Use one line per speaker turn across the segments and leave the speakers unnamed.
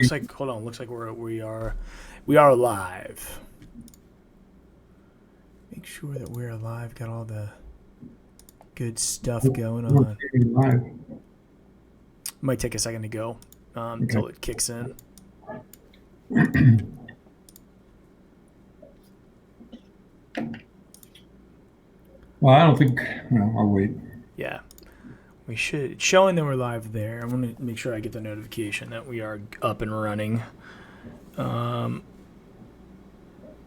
Looks like, hold on. Looks like we are live. Make sure that we're live. Got all the good stuff going on.
Live.
Might take a second to go until it kicks in.
Well, I don't think. No, I'll wait.
Yeah, we should. It's showing that we're live there. I'm gonna make sure I get the notification that we are up and running.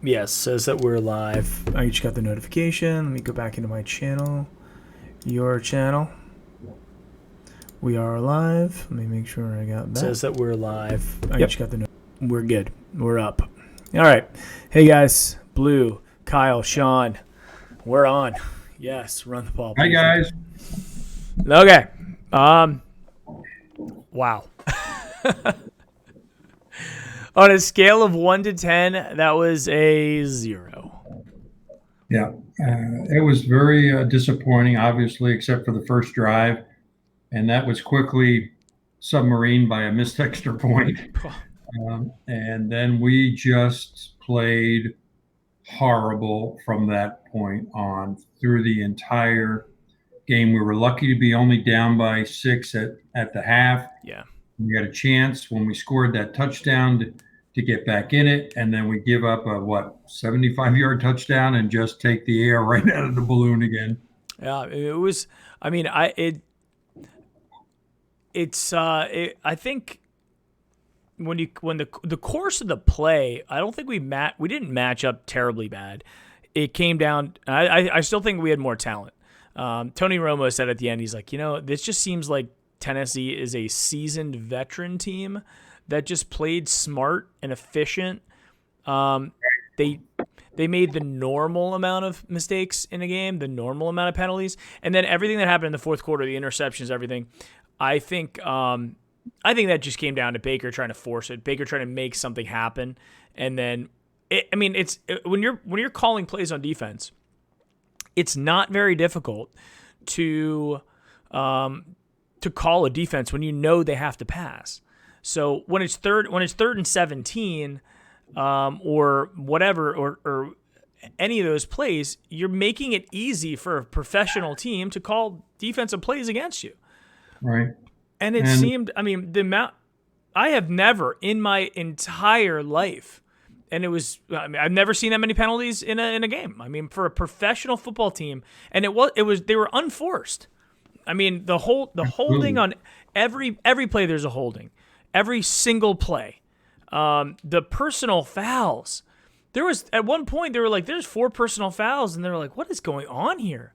Yes, says that we're live. I just got the notification. Let me go back into my channel. Your channel. We are live. Let me make sure I got that. Says that we're live. I just got the we're good. We're up. All right. Hey guys, Blue, Kyle, Sean. We're on. Yes, run the ball.
Hi guys.
Okay. Wow. On a scale of 1 to 10, that was a 0.
Yeah, it was very disappointing, obviously, except for the first drive, and that was quickly submarined by a missed extra point. And then we just played horrible from that point on through the entire game. We were lucky to be only down by 6 at the half.
Yeah.
We had a chance when we scored that touchdown to get back in it, and then we give up a 75-yard touchdown and just take the air right out of the balloon again.
Yeah, it was. I mean, I think when the course of the play, I don't think we didn't match up terribly bad. It came down. I still think we had more talent. Tony Romo said at the end, he's like, this just seems like Tennessee is a seasoned veteran team that just played smart and efficient. They made the normal amount of mistakes in a game, the normal amount of penalties, and then everything that happened in the fourth quarter, the interceptions, everything. I think that just came down to Baker trying to force it, Baker trying to make something happen, and then when you're calling plays on defense, it's not very difficult to call a defense when you know they have to pass. So when it's third and 17, or whatever, or any of those plays, you're making it easy for a professional team to call defensive plays against you.
Right.
And it seemed, the amount I have never in my entire life, and I've never seen that many penalties in a game. I mean, for a professional football team, and they were unforced. I mean, the holding on every play, there's a holding. Every single play. The personal fouls. There was, at one point, they were like, there's 4 personal fouls, and they were like, what is going on here?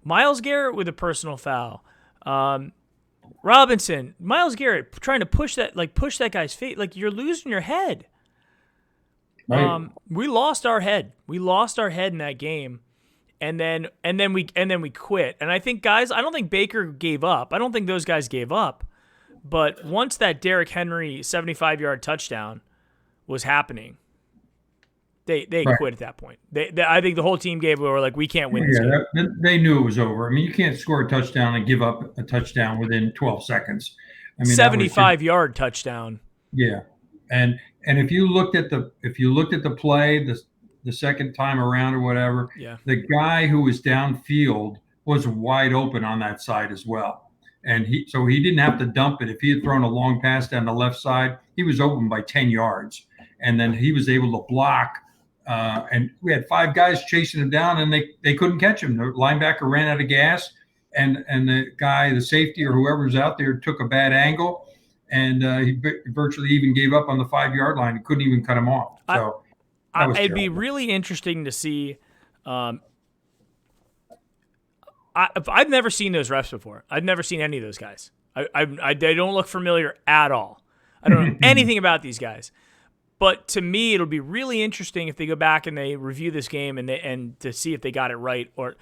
Myles Garrett with a personal foul. Robinson, Myles Garrett trying to push that guy's face. Like, you're losing your head.
Right.
We lost our head. We lost our head in that game. And then we quit. And I think, guys, I don't think Baker gave up. I don't think those guys gave up. But once that Derrick Henry 75-yard touchdown was happening, they
Right.
quit at that point. I think the whole team gave over, like, we can't win this game.
They knew it was over. I mean, you can't score a touchdown and give up a touchdown within 12 seconds. I mean,
75-yard touchdown.
Yeah, and if you looked at the play the second time around or whatever,
Yeah.
the guy who was downfield was wide open on that side as well. And he didn't have to dump it. If he had thrown a long pass down the left side, he was open by 10 yards. And then he was able to block. And we had 5 guys chasing him down, and they couldn't catch him. The linebacker ran out of gas, and the safety or whoever was out there took a bad angle, and he virtually even gave up on the 5-yard line. He couldn't even cut him off. So
it'd be really interesting to see. I've never seen those refs before. I've never seen any of those guys. They don't look familiar at all. I don't know anything about these guys. But to me, it'll be really interesting if they go back and they review this game and to see if they got it right. Or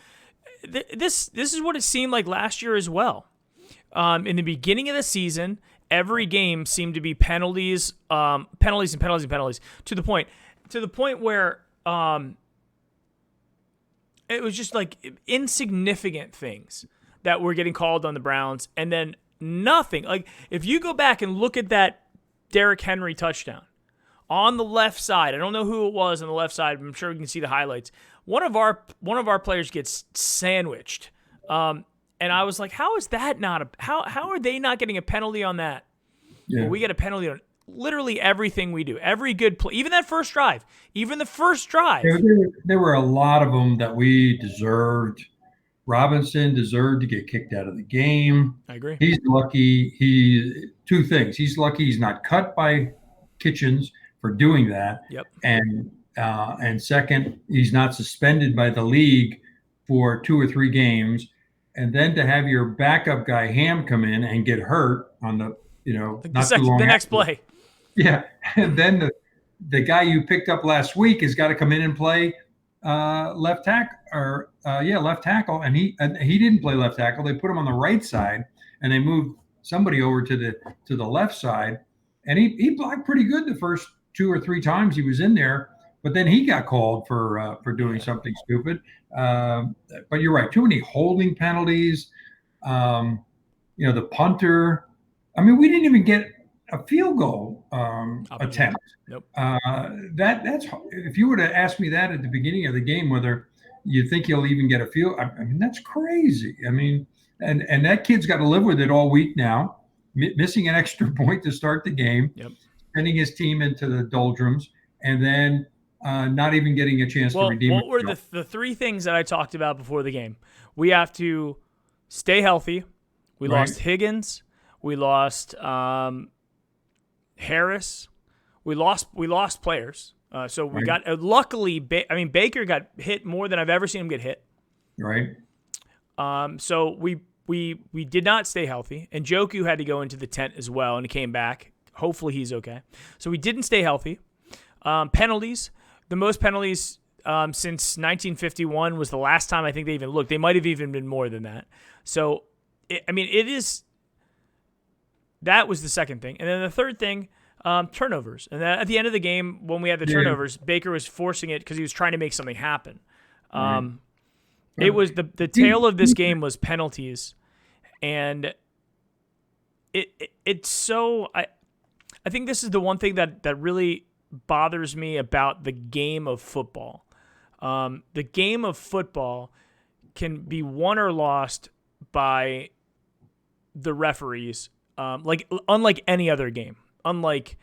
this is what it seemed like last year as well. In the beginning of the season, every game seemed to be penalties, penalties, and penalties, and penalties to the point where it was just like insignificant things that were getting called on the Browns, and then nothing. Like, if you go back and look at that Derrick Henry touchdown. On the left side, I don't know who it was on the left side, but I'm sure we can see the highlights. One of our players gets sandwiched. And I was like, how is that not how are they not getting a penalty on that?
Yeah.
Well, we get a penalty on literally everything we do. Every good play, even that first drive, even the first drive.
There were a lot of them that we deserved. Robinson deserved to get kicked out of the game.
I agree.
He's lucky. Two things. He's lucky he's not cut by Kitchens for doing that.
Yep.
And second, he's not suspended by the league for 2 or 3 games. And then to have your backup guy Ham come in and get hurt on the
the next play.
Yeah, and then the guy you picked up last week has got to come in and play left tackle left tackle, and he didn't play left tackle. They put him on the right side, and they moved somebody over to the left side, and he blocked pretty good the first 2 or 3 times he was in there. But then he got called for doing something stupid. But you're right, too many holding penalties. The punter. I mean, we didn't even get a field goal attempt.
Nope.
That's if you were to ask me that at the beginning of the game, whether you think he'll even get a field. I mean, that's crazy. I mean, and that kid's got to live with it all week now, missing an extra point to start the game, sending his team into the doldrums, and then not even getting a chance to redeem.
What were the 3 things that I talked about before the game? We have to stay healthy. We lost Higgins. We lost Harris. We lost players. So we got luckily. Baker got hit more than I've ever seen him get hit.
Right.
So we did not stay healthy, and Njoku had to go into the tent as well, and he came back. Hopefully he's okay. So we didn't stay healthy. Penalties. The most penalties since 1951 was the last time I think they even looked. They might have even been more than that. So it is. That was the second thing. And then the third thing, turnovers. And at the end of the game, when we had the turnovers, Baker was forcing it because he was trying to make something happen. It was the tail of this game was penalties. And it's so I think this is the one thing that really bothers me about the game of football. The game of football can be won or lost by the referees. Unlike any other game, unlike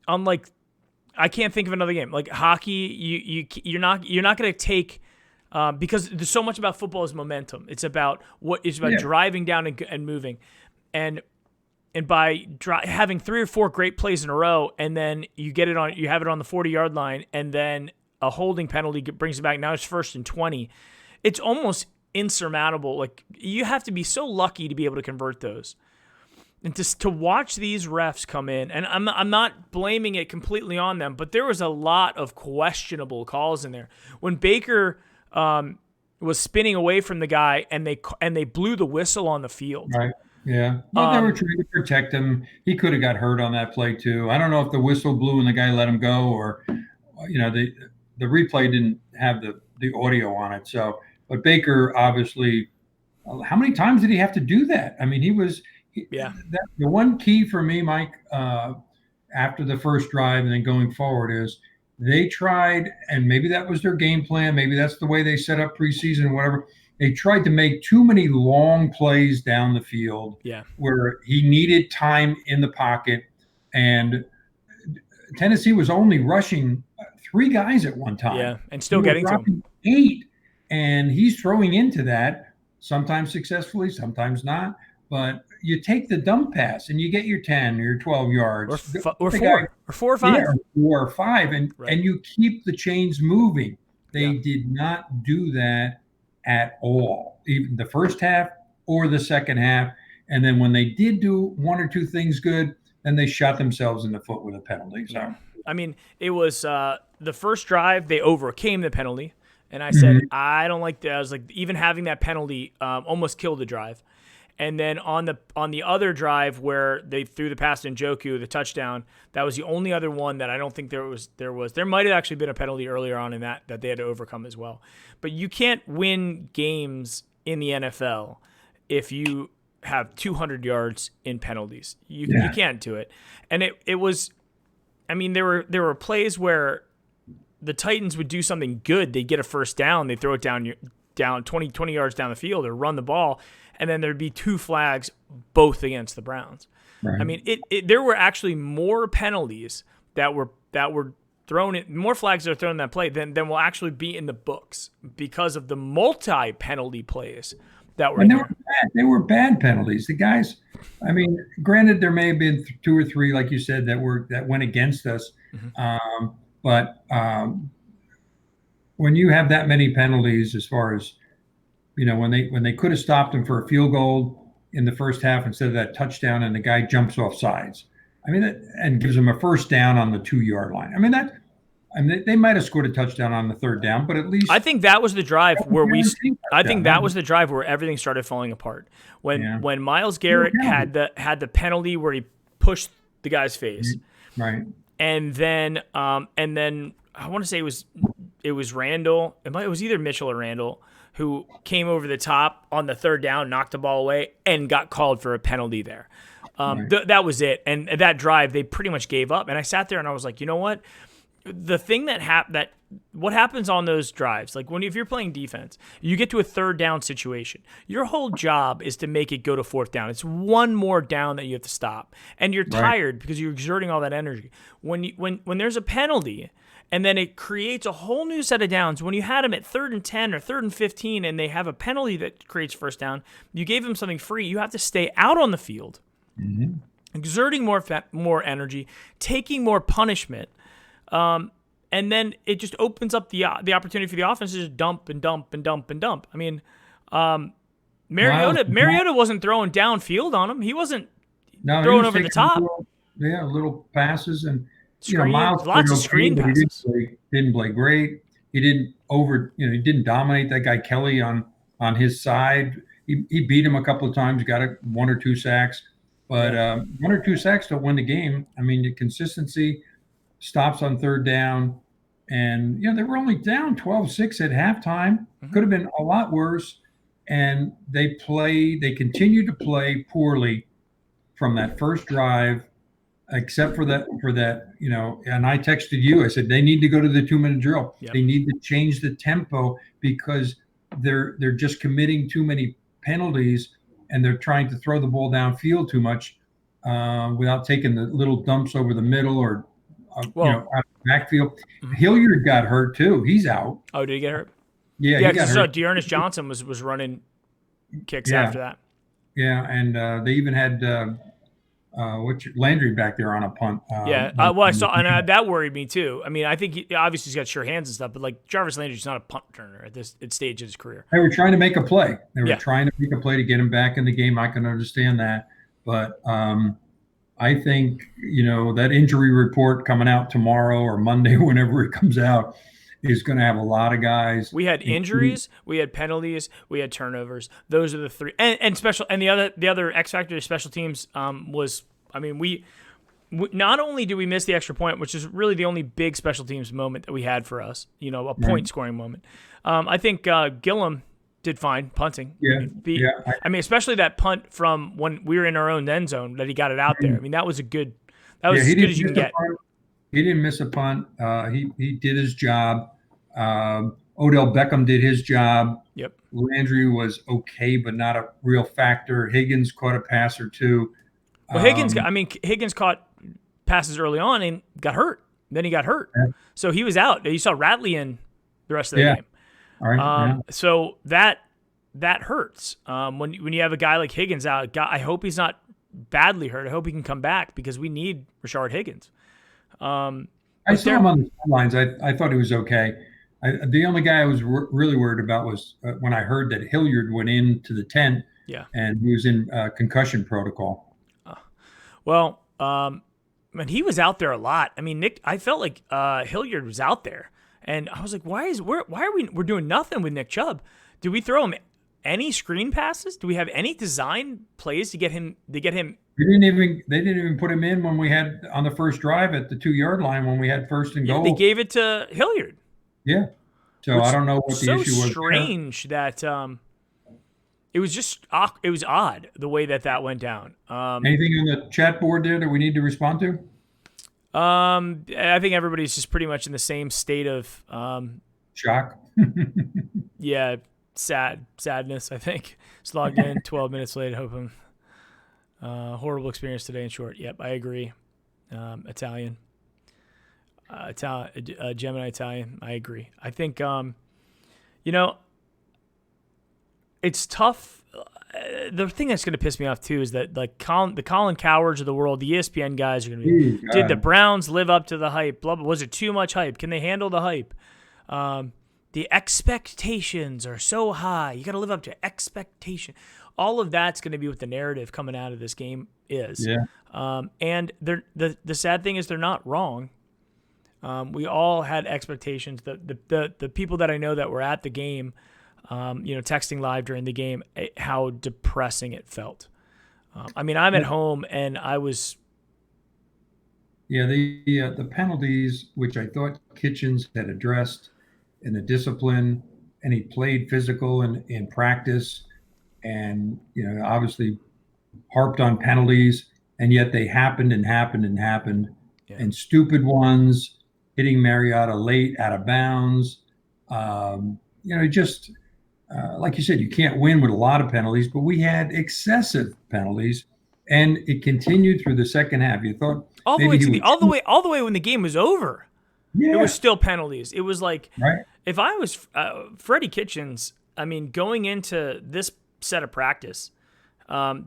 I can't think of another game like hockey. You're not going to take because there's so much about football is momentum. It's about driving down and moving, and by having 3 or 4 great plays in a row, and then you have it on the 40-yard line, and then a holding penalty brings it back. Now it's 1st and 20. It's almost insurmountable. Like you have to be so lucky to be able to convert those. And to watch these refs come in, and I'm not blaming it completely on them, but there was a lot of questionable calls in there. When Baker was spinning away from the guy, and they blew the whistle on the field.
Right. Yeah. Well, they were trying to protect him. He could have got hurt on that play too. I don't know if the whistle blew and the guy let him go, or the replay didn't have the audio on it. So, but Baker obviously, how many times did he have to do that? I mean, he was. The one key for me, Mike, after the first drive and then going forward is they tried, and maybe that was their game plan. Maybe that's the way they set up preseason or whatever. They tried to make too many long plays down the field where he needed time in the pocket. And Tennessee was only rushing 3 guys at one time.
Yeah, and still getting to him.
8. And he's throwing into that, sometimes successfully, sometimes not. But you take the dump pass and you get your 10 or your 12 yards.
Or 4 or 5.
Yeah, 4 or 5. And you keep the chains moving. They did not do that at all, even the first half or the second half. And then when they did do 1 or 2 things good, then they shot themselves in the foot with a penalty. So,
I mean, it was the first drive, they overcame the penalty. And I said, I don't like that. I was like, even having that penalty almost killed the drive. And then on the other drive where they threw the pass to Njoku, the touchdown, that was the only other one that I don't think there was. There might have actually been a penalty earlier on in that they had to overcome as well. But you can't win games in the NFL if you have 200 yards in penalties. You can't do it. And it was, I mean, there were plays where the Titans would do something good. They'd get a first down. They throw it down 20 yards down the field or run the ball. And then there'd be 2 flags, both against the Browns.
Right.
I mean, there were actually more penalties that were thrown in, more flags that are thrown in that play than will actually be in the books because of the multi-penalty plays that were.
And they were bad penalties. The guys, I mean, granted, there may have been 2 or 3, like you said, that went against us.
Mm-hmm.
But when you have that many penalties, as far as when they could have stopped him for a field goal in the first half instead of that touchdown, and the guy jumps off sides, I mean, and gives him a first down on the 2-yard line. I mean, they might have scored a touchdown on the 3rd down, but at least
I think that was the drive where that where everything started falling apart. When Myles Garrett had the penalty where he pushed the guy's face,
right,
and then I want to say it was Randall. It was either Mitchell or Randall who came over the top on the 3rd down, knocked the ball away, and got called for a penalty there. That was it. And that drive, they pretty much gave up. And I sat there and I was like, you know what? The thing what happens on those drives, like if you're playing defense, you get to a 3rd down situation. Your whole job is to make it go to 4th down. It's one more down that you have to stop, and you're tired because you're exerting all that energy. When there's a penalty, and then it creates a whole new set of downs. When you had them at 3rd and 10 or 3rd and 15, and they have a penalty that creates first down, you gave them something free. You have to stay out on the field, exerting more energy, taking more punishment. And then it just opens up the opportunity for the offense to just dump and dump and dump and dump. I mean, Mariota wasn't throwing downfield on him. He wasn't throwing over the top.
Little passes and
Miles, lots of screen passes.
Didn't play great. He didn't he didn't dominate that guy Kelly on his side. He beat him a couple of times, got 1 or 2 sacks, but 1 or 2 sacks don't win the game. I mean, the consistency, stops on 3rd down, and they were only down 12-6 at halftime. Could have been a lot worse, and they continued to play poorly from that first drive, except for that. And I texted you. I said they need to go to the 2-minute drill. Yep. They need to change the tempo because they're just committing too many penalties, and they're trying to throw the ball downfield too much without taking the little dumps over the middle or out of the backfield. Hilliard got hurt too. He's out.
Oh, did he get hurt?
Yeah, he got hurt.
Dearness Johnson was running kicks after that.
Yeah, and they even had Landry back there on a punt.
I saw, and that worried me too. I mean, I think he's got sure hands and stuff, but like Jarvis Landry's not a punt returner at this stage of his career.
They were trying to make a play. They were trying to make a play to get him back in the game. I can understand that, but I think, that injury report coming out tomorrow or Monday, whenever it comes out, is going to have a lot of guys.
We had injuries, we had penalties, we had turnovers. Those are the 3. And special, and the other X factor of special teams was, I mean, we not only do we miss the extra point, which is really the only big special teams moment that we had for us, a point scoring moment. I think Gillum did fine punting. I mean, especially that punt from when we were in our own end zone that he got it out there. I mean, that was as good as you can get.
He didn't miss a punt. He did his job. Odell Beckham did his job.
Yep.
Landry was okay, but not a real factor. Higgins caught a pass or 2.
Well, Higgins caught passes early on and got hurt. Then he got hurt. Yeah. So he was out. You saw Ratley in the rest of the game.
All right.
So that hurts. When you have a guy like Higgins out, I hope he's not badly hurt. I hope he can come back because we need Rashard Higgins.
I saw him on the sidelines. I thought he was okay. The only guy I was really worried about was when I heard that Hilliard went into the tent.
Yeah.
And he was in concussion protocol.
And he was out there a lot. I mean, I felt like Hilliard was out there. And I was like, why are we're doing nothing with Nick Chubb? Do we throw him any screen passes? Do we have any design plays to get him? They didn't even put him in when we had on the first drive at the 2-yard line when we had 1st and goal. They gave it to Hilliard.
Yeah. So I don't know what the issue was.
So strange that It was just it was odd the way that went down.
Anything on the chat board there that we need to respond to?
I think everybody's just pretty much in the same state of
Shock.
yeah, sadness. I think it's logged in 12 minutes late. Hoping horrible experience today. In short, yep, I agree. Italian, Gemini Italian. I agree. I think it's tough. The thing that's going to piss me off too is that like the Colin Cowards of the world, the ESPN guys are going to be. Did the Browns live up to the hype? Blah, blah. Was it too much hype? Can they handle the hype? The expectations are so high. You got to live up to expectation. All of that's going to be what the narrative coming out of this game is.
Yeah.
And the sad thing is they're not wrong. We all had expectations. The people that I know that were at the game, texting live during the game, how depressing it felt. I'm at home and I was.
Yeah, the penalties, which I thought Kitchens had addressed in the discipline, and he played physical in practice, and obviously harped on penalties, and yet they happened and happened and happened, and stupid ones, hitting Mariota late out of bounds. Just like you said, you can't win with a lot of penalties, but we had excessive penalties, and it continued through the second half. You thought
all the way when the game was over. Yeah. It was still penalties. It was like,
right.
If I was Freddie Kitchens, going into this set of practice,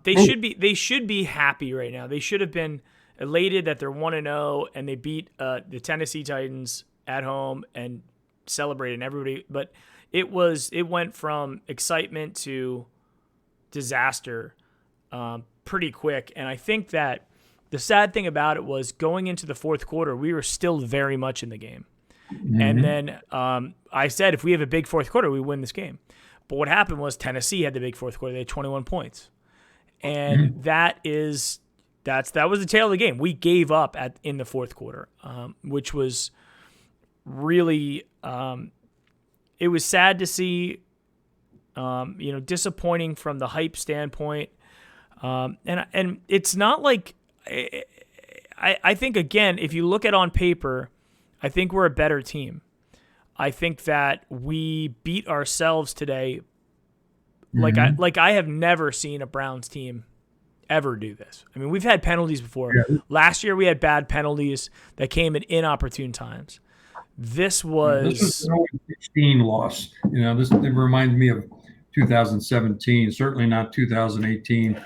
they should be happy right now. They should have been elated that they're 1-0 and they beat the Tennessee Titans at home and celebrating everybody. But it went from excitement to disaster pretty quick. And I think that the sad thing about it was going into the fourth quarter, we were still very much in the game. Mm-hmm. And then I said, if we have a big fourth quarter, we win this game. But what happened was Tennessee had the big fourth quarter. They had 21 points. And that was the tail of the game. We gave up in the fourth quarter, which was really it was sad to see, disappointing from the hype standpoint. And it's not like I think, again, if you look at on paper, I think we're a better team. I think that we beat ourselves today. Like I have never seen a Browns team ever do this. I mean, we've had penalties before. Yeah. Last year we had bad penalties that came at inopportune times. This was
an 16 loss. It reminds me of 2017. Certainly not 2018.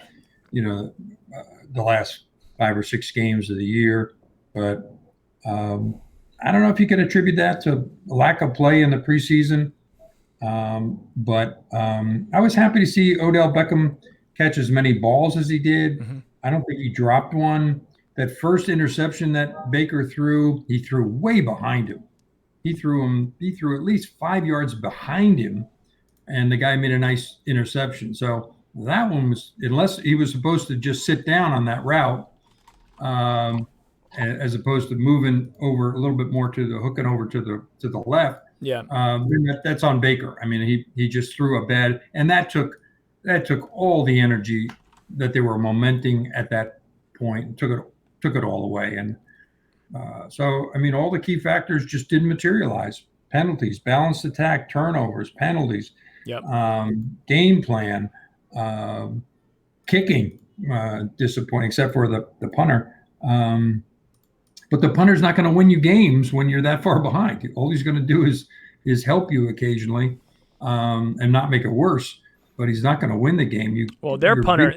The last 5 or 6 games of the year, but I don't know if you can attribute that to lack of play in the preseason. But I was happy to see Odell Beckham catch as many balls as he did. Mm-hmm. I don't think he dropped one. That first interception that Baker threw, he threw way behind him. He threw at least 5 yards behind him, and the guy made a nice interception. So that one was, unless he was supposed to just sit down on that route, as opposed to moving over a little bit more to the hooking over to the left.
Yeah.
That's on Baker. I mean, he just threw a bad, and that took all the energy that they were momenting at that point and took it all away. And so, I mean, all the key factors just didn't materialize. Penalties, balanced attack, turnovers, penalties, game plan, kicking, disappointing, except for the punter. But the punter's not going to win you games when you're that far behind. All he's going to do is help you occasionally and not make it worse. But he's not going to win the game.
Their punter,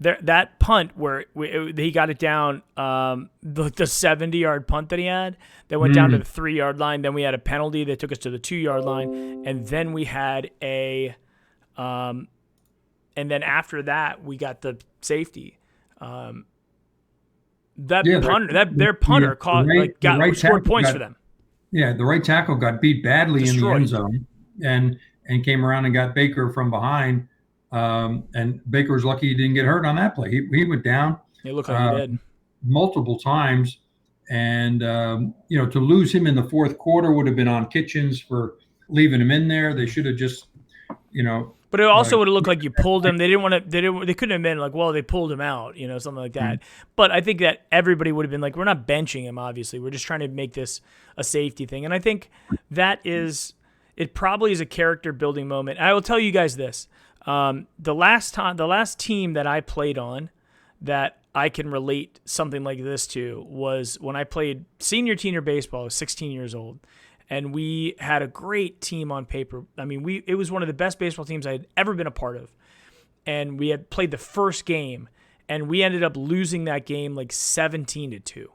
that punt where he got it down, the 70-yard punt that he had, that went down to the 3-yard line. Then we had a penalty that took us to the 2-yard line, and then we had and then after that we got the safety. Their punter scored points for them.
Yeah, the right tackle got beat badly in the end zone, and came around and got Baker from behind. And Baker was lucky he didn't get hurt on that play. He went down.
It looked like he did
multiple times, and to lose him in the fourth quarter would have been on Kitchens for leaving him in there. They should have just
But it also
Right.
would have looked like you pulled him. They didn't want to. They couldn't have been like, well, they pulled him out, something like that. But I think that everybody would have been like, we're not benching him. Obviously, we're just trying to make this a safety thing. And I think that is, it probably is a character building moment. I will tell you guys this: the last team that I played on, that I can relate something like this to, was when I played senior baseball. I was 16 years old. And we had a great team on paper. I mean, it was one of the best baseball teams I had ever been a part of. And we had played the first game, and we ended up losing that game like 17-2.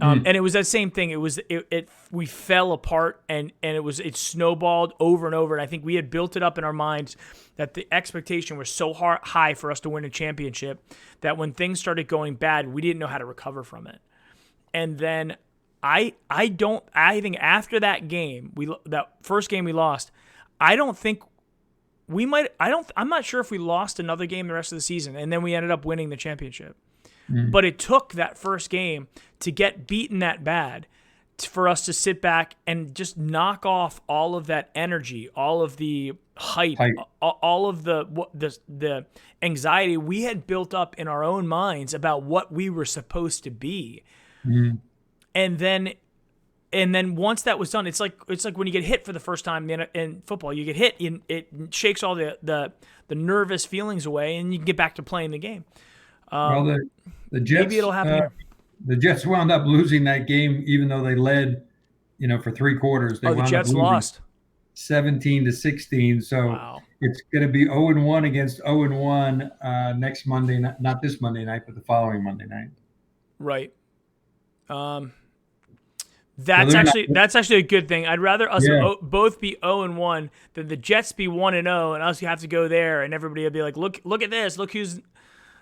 And it was that same thing. We fell apart, and it snowballed over and over. And I think we had built it up in our minds that the expectation was so high for us to win a championship that when things started going bad, we didn't know how to recover from it. And then I think after that game, that first game we lost, I'm not sure if we lost another game the rest of the season, and then we ended up winning the championship. But it took that first game to get beaten that bad for us to sit back and just knock off all of that energy, all of the hype. All of the anxiety we had built up in our own minds about what we were supposed to be. And then once that was done, it's like when you get hit for the first time in football. You get hit, it shakes all the nervous feelings away, and you can get back to playing the game.
Well, the Jets,
maybe it'll happen here.
The Jets wound up losing that game, even though they led, for 3 quarters.
The Jets lost
17-16. So
wow.
It's going to be 0-1 against 0-1 next Monday night, not this Monday night, but the following Monday night.
Right. That's actually a good thing. I'd rather us both be 0-1 than the Jets be 1-0 and us have to go there and everybody will be like, look at this, look who's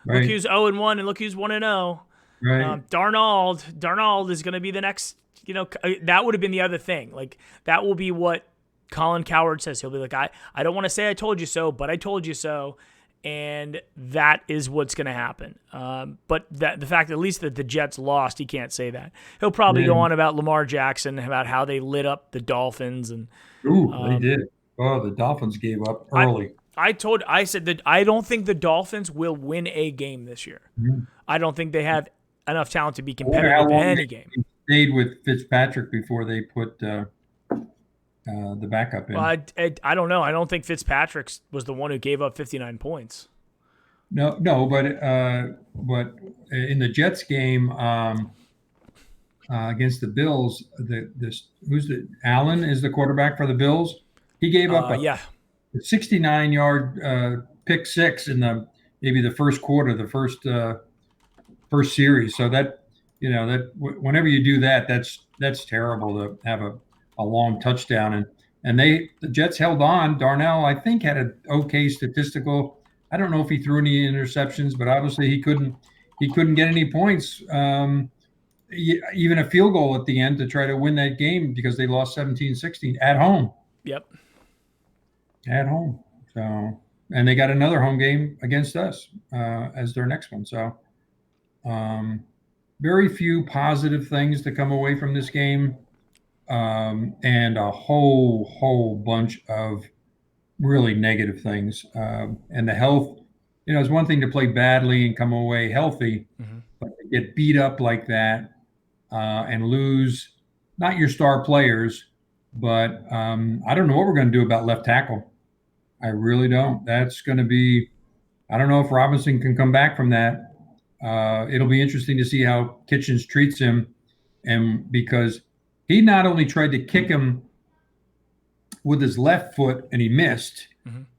0-1 and look who's 1-0.
Right.
Darnold is going to be the next. That would have been the other thing. Like that will be what Colin Cowherd says. He'll be like, I don't want to say I told you so, but I told you so. And that is what's going to happen. But the fact that at least that the Jets lost, he can't say that. He'll probably go on about Lamar Jackson, about how they lit up the Dolphins. And
they did. Oh, the Dolphins gave up early.
I said that I don't think the Dolphins will win a game this year. I don't think they have enough talent to be competitive in any game.
They stayed with Fitzpatrick before they put the backup in.
Well, I don't know. I don't think Fitzpatrick was the one who gave up 59 points.
No, but in the Jets game against the Bills, Allen is the quarterback for the Bills. He gave up a 69-yard pick six in maybe the first quarter, the first series. So that whenever you do that, that's terrible to have a long touchdown. And the Jets held on. Darnell, I think, had an okay statistical. I don't know if he threw any interceptions, but obviously he couldn't get any points, even a field goal at the end to try to win that game because they lost 17-16 at home.
Yep.
At home. So, and they got another home game against us as their next one. So, very few positive things to come away from this game. And a whole bunch of really negative things. And the health, it's one thing to play badly and come away healthy, but to get beat up like that and lose not your star players, but I don't know what we're going to do about left tackle. I really don't. That's going to be, I don't know if Robinson can come back from that. It'll be interesting to see how Kitchens treats him, and because he not only tried to kick him with his left foot and he missed.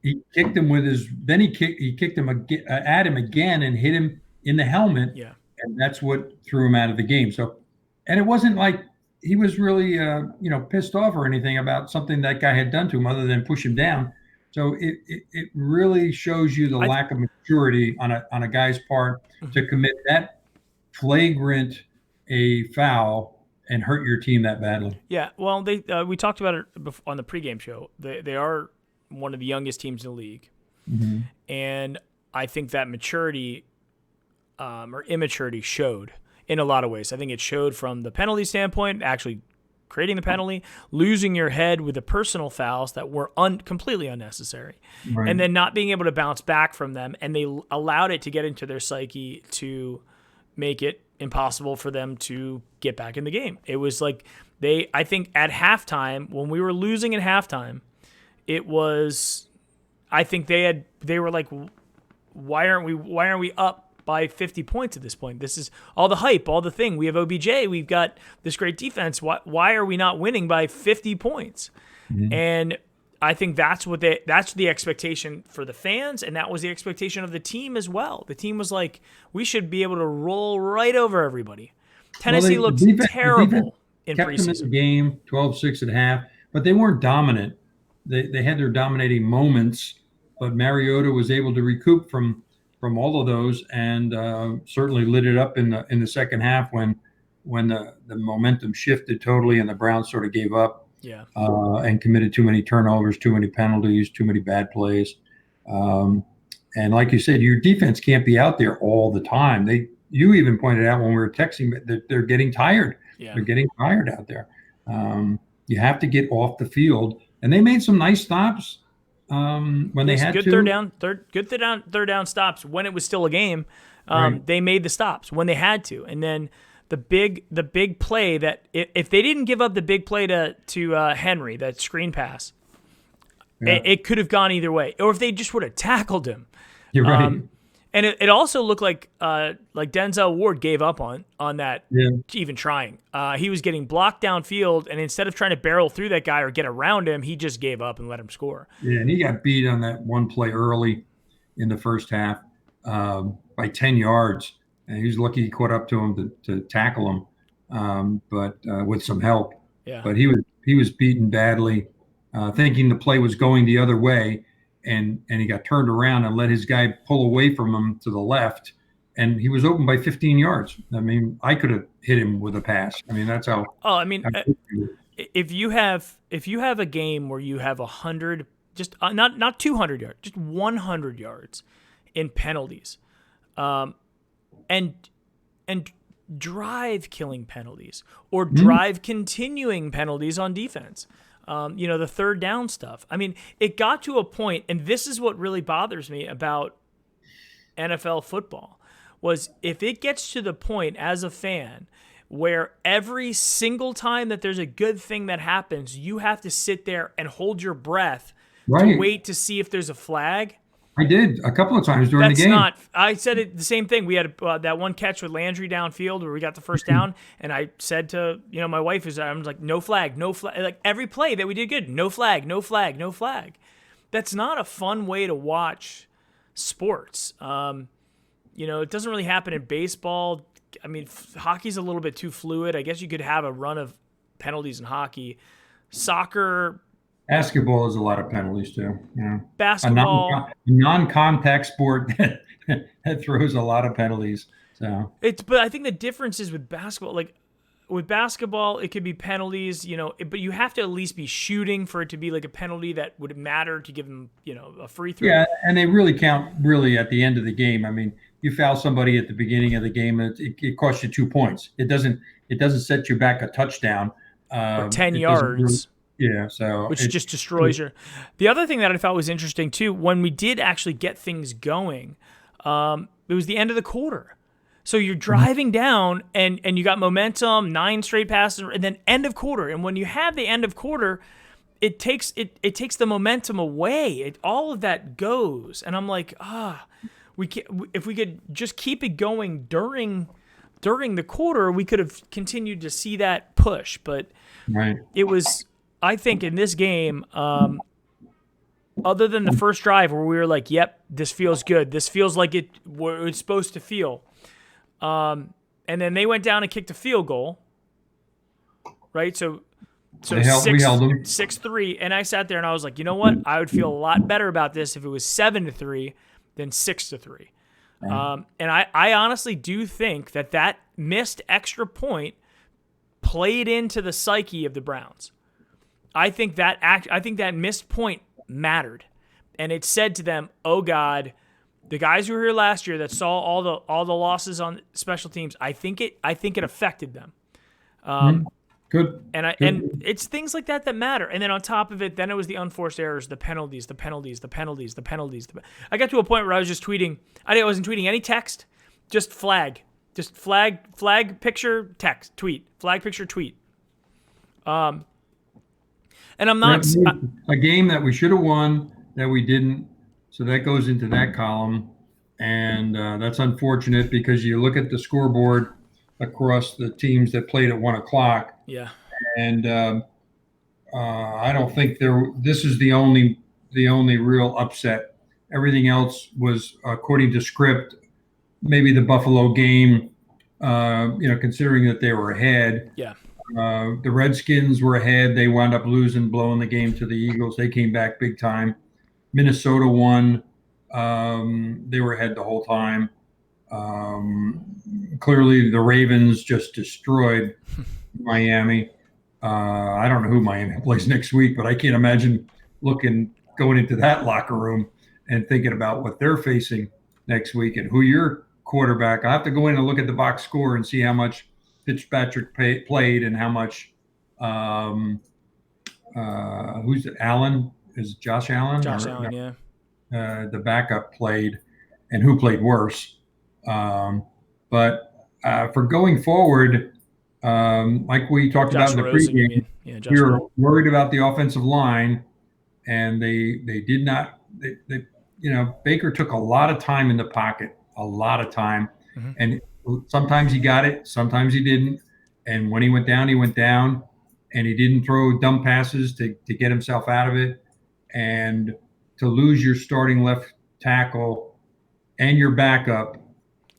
He kicked him with his. Then he kicked him at him again and hit him in the helmet.
Yeah,
and that's what threw him out of the game. So, and it wasn't like he was really pissed off or anything about something that guy had done to him other than push him down. So it really shows you the lack of maturity on a guy's part to commit that flagrant a foul and hurt your team that badly.
Yeah, well, we talked about it on the pregame show. They are one of the youngest teams in the league, and I think that maturity or immaturity showed in a lot of ways. I think it showed from the penalty standpoint. Actually, creating the penalty, losing your head with the personal fouls that were completely unnecessary,
Right.
and then not being able to bounce back from them. And they allowed it to get into their psyche to make it impossible for them to get back in the game. It was like I think at halftime, when we were losing at halftime, I think they were like, why aren't we up by 50 points at this point? This is all the hype, all the thing. We have OBJ, we've got this great defense. Why are we not winning by 50 points? Mm-hmm. And I think that's the expectation for the fans, and that was the expectation of the team as well. The team was like, we should be able to roll right over everybody. Tennessee looked terrible in
kept
preseason.
Them in the game 12-6 at half, but they weren't dominant. They had their dominating moments, but Mariota was able to recoup from all of those, and certainly lit it up in the second half when the momentum shifted totally and the Browns sort of gave up.
Yeah.
And committed too many turnovers, too many penalties, too many bad plays. And like you said, your defense can't be out there all the time. You even pointed out when we were texting that they're getting tired.
Yeah.
They're getting tired out there. You have to get off the field, and they made some nice stops when they had
good
to.
third down stops when it was still a game.
Right.
They made the stops when they had to, and then the big play that if they didn't give up the big play to Henry, that screen pass, it could have gone either way, or if they just would have tackled him.
You're right.
And it also looked like Denzel Ward gave up on that, even trying. He was getting blocked downfield, and instead of trying to barrel through that guy or get around him, he just gave up and let him score.
Yeah, and he got beat on that one play early in the first half by 10 yards. And he was lucky he caught up to him to tackle him, but with some help.
Yeah.
But he was beaten badly, thinking the play was going the other way, and he got turned around and let his guy pull away from him to the left, and he was open by 15 yards. I mean, I could have hit him with a pass. I mean, that's how.
Oh, I mean, if you have a game where you have 100, just not 200 yards, just 100 yards in penalties. And drive killing penalties or drive continuing penalties on defense. The third down stuff. I mean, it got to a point, and this is what really bothers me about NFL football, was if it gets to the point as a fan where every single time that there's a good thing that happens, you have to sit there and hold your breath to wait to see if there's a flag.
I did a couple of times during the game.
I said it the same thing. We had that one catch with Landry downfield where we got the first down, and I said to my wife, I was like, no flag, no flag. Like every play that we did good, no flag, no flag, no flag. That's not a fun way to watch sports. It doesn't really happen in baseball. I mean, hockey's a little bit too fluid. I guess you could have a run of penalties in hockey. Soccer.
Basketball is a lot of penalties too.
Basketball,
a non-contact sport that throws a lot of penalties. So
but I think the difference is with basketball. Like with basketball, it could be penalties, but you have to at least be shooting for it to be like a penalty that would matter to give them, a free throw.
Yeah, and they really count at the end of the game. I mean, you foul somebody at the beginning of the game, it costs you 2 points. It doesn't set you back a touchdout.
Or 10 yards.
Yeah, so
which just destroys your. The other thing that I thought was interesting too, when we did actually get things going, it was the end of the quarter. So you're driving down and you got momentum, 9 straight passes, and then end of quarter. And when you have the end of quarter, it takes the momentum away. All of that goes, and I'm like, if we could just keep it going during the quarter, we could have continued to see that push. But it was. I think in this game, other than the first drive where we were like, yep, this feels good. This feels like it's supposed to feel. And then they went down and kicked a field goal. Right? So
we held them
6-3. And I sat there and I was like, you know what? I would feel a lot better about this if it was 7-3 than 6-3. And I honestly do think that missed extra point played into the psyche of the Browns. I think that missed point mattered, and it said to them, "Oh God, the guys who were here last year that saw all the losses on special teams. I think it affected them,
Good.
And it's things like that that matter. And then on top of it, then it was the unforced errors, the penalties. I got to a point where I was just tweeting. I wasn't tweeting any text, just flag picture text tweet, flag picture tweet. And I'm not
a game that we should have won that we didn't, so that goes into that column, and that's unfortunate because you look at the scoreboard across the teams that played at 1 o'clock.
Yeah.
And I don't think this is the only real upset. Everything else was according to script. Maybe the Buffalo game, considering that they were ahead.
Yeah.
The Redskins were ahead. They wound up losing, blowing the game to the Eagles. They came back big time. Minnesota won. They were ahead the whole time. Clearly, the Ravens just destroyed Miami. I don't know who Miami plays next week, but I can't imagine going into that locker room and thinking about what they're facing next week and who your quarterback. I have to go in and look at the box score and see how much Fitzpatrick played and how much who's it? Allen? Is it Josh Allen?
Allen, yeah.
The backup played and who played worse. But for going forward, like we talked about in the pregame, we were worried about the offensive line, and they did not. Baker took a lot of time in the pocket, a lot of time, and sometimes he got it, sometimes he didn't. And when he went down, and he didn't throw dumb passes to get himself out of it. And to lose your starting left tackle and your backup,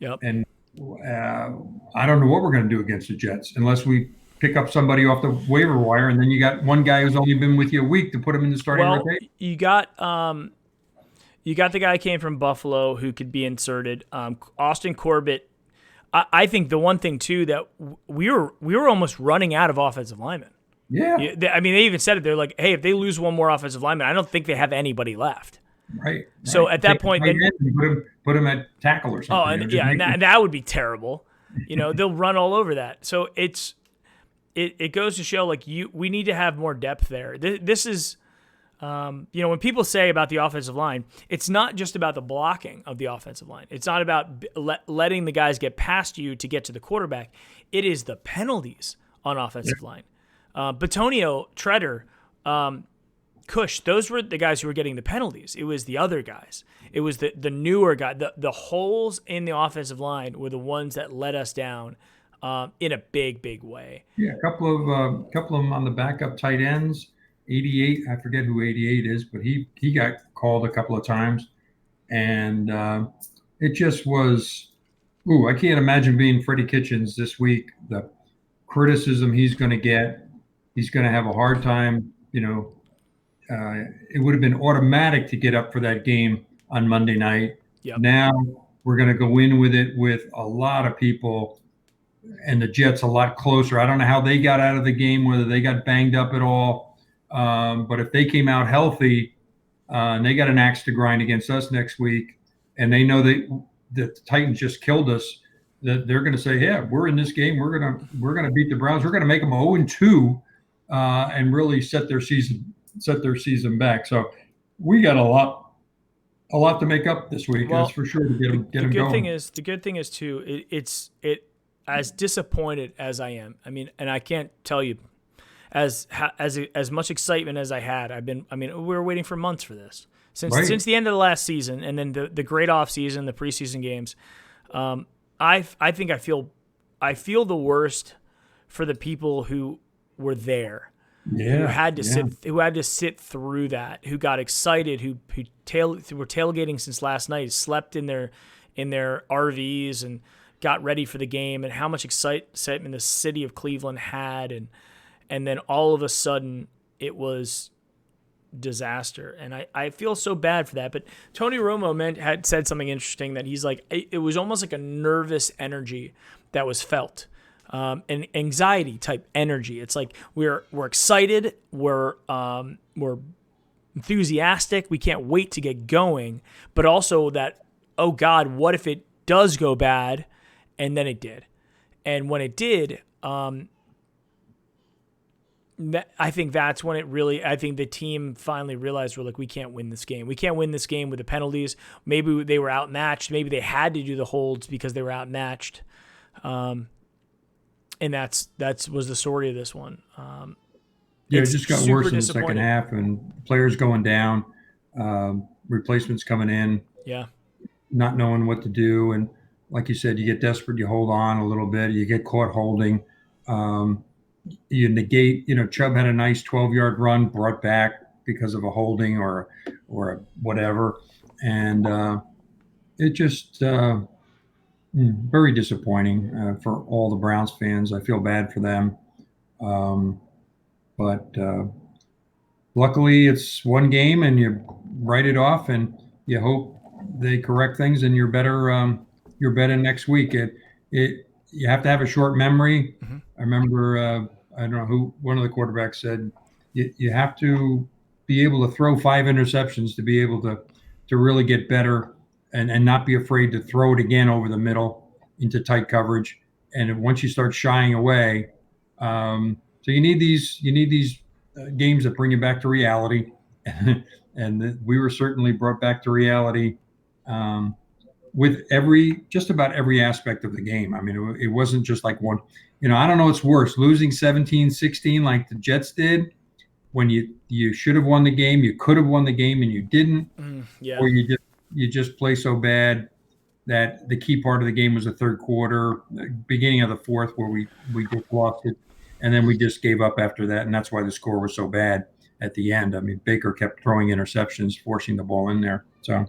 and I don't know what we're going to do against the Jets unless we pick up somebody off the waiver wire, and then you got one guy who's only been with you a week to put him in the starting rotation.
You got the guy who came from Buffalo who could be inserted. Austin Corbett. I think the one thing too that we were almost running out of offensive linemen.
Yeah.
I mean, they even said it. They're like, hey, if they lose one more offensive lineman, I don't think they have anybody left.
Right.
So at that point, then
put him at tackle or something.
Oh, and that would be terrible. They'll run all over that. So it goes to show we need to have more depth there. This is, when people say about the offensive line, it's not just about the blocking of the offensive line. It's not about letting the guys get past you to get to the quarterback. It is the penalties on offensive line. Batonio, Treader, Cush, those were the guys who were getting the penalties. It was the other guys. It was the newer guy. The holes in the offensive line were the ones that let us down in a big, big way.
Yeah, a couple of them on the backup tight ends. 88, I forget who 88 is, but he got called a couple of times, and it just was. I can't imagine being Freddie Kitchens this week. The criticism he's going to get, he's going to have a hard time. It would have been automatic to get up for that game on Monday night.
Yep.
Now we're going to go in with it with a lot of people, and the Jets a lot closer. I don't know how they got out of the game, whether they got banged up at all. But if they came out healthy and they got an axe to grind against us next week, and they know that the Titans just killed us, that they're going to say, "Yeah, we're in this game. We're gonna beat the Browns. We're going to make them 0-2 and really set their season back." So we got a lot to make up this week. That's for sure to get them going.
The good thing is too. It's as disappointed as I am. I mean, and I can't tell you. As much excitement as I had, we were waiting for months for this since the end of the last season, and then the great off season, the preseason games. I think I feel the worst for the people who were there, who had to sit through that, who got excited, who were tailgating since last night, slept in their RVs and got ready for the game, and how much excitement the city of Cleveland had, and then all of a sudden it was disaster. And I feel so bad for that. But Tony Romo had said something interesting, that he's like, it was almost like a nervous energy that was felt, an anxiety type energy. It's like we're excited, we're enthusiastic, we can't wait to get going, but also that, oh God, what if it does go bad? And then it did. And when it did, I think that's when I think the team finally realized we can't win this game. We can't win this game with the penalties. Maybe they were outmatched. Maybe they had to do the holds because they were outmatched. And that was the story of this one.
Yeah, it
It's
just got
super
worse in the second
disappointing.
half, and players going down, replacements coming in,
Yeah.
not knowing what to do. And like you said, you get desperate, you hold on a little bit, you get caught holding. Um, you negate, Chubb had a nice 12-yard run brought back because of a holding or whatever. And it just very disappointing for all the Browns fans. I feel bad for them. But luckily, it's one game, and you write it off, and you hope they correct things, and you're better. You're better next week. It you have to have a short memory.
Mm-hmm.
I remember I don't know who one of the quarterbacks said you have to be able to throw 5 interceptions to be able to really get better and not be afraid to throw it again over the middle into tight coverage. And once you start shying away, so you need these games that bring you back to reality, and we were certainly brought back to reality um, with just about every aspect of the game. I mean, it wasn't just like one. I don't know what's worse, losing 17-16 like the Jets did when you should have won the game, you could have won the game, and you didn't,
Yeah.
or you just play so bad that the key part of the game was the third quarter, beginning of the fourth, where we just lost it, and then we just gave up after that, and that's why the score was so bad at the end. I mean, Baker kept throwing interceptions, forcing the ball in there. So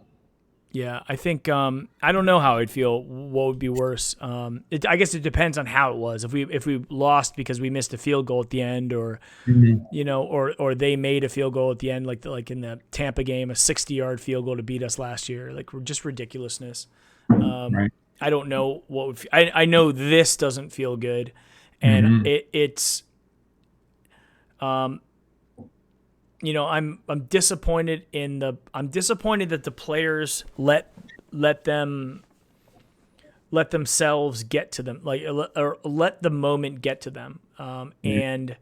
Yeah, I think I don't know how I'd feel. What would be worse? I guess it depends on how it was. If we lost because we missed a field goal at the end, or or they made a field goal at the end, like in the Tampa game, a 60-yard field goal to beat us last year, like just ridiculousness.
right.
I don't know what would. I know this doesn't feel good, and
Mm-hmm.
it's I'm disappointed I'm disappointed that the players let themselves get to them, or let the moment get to them, and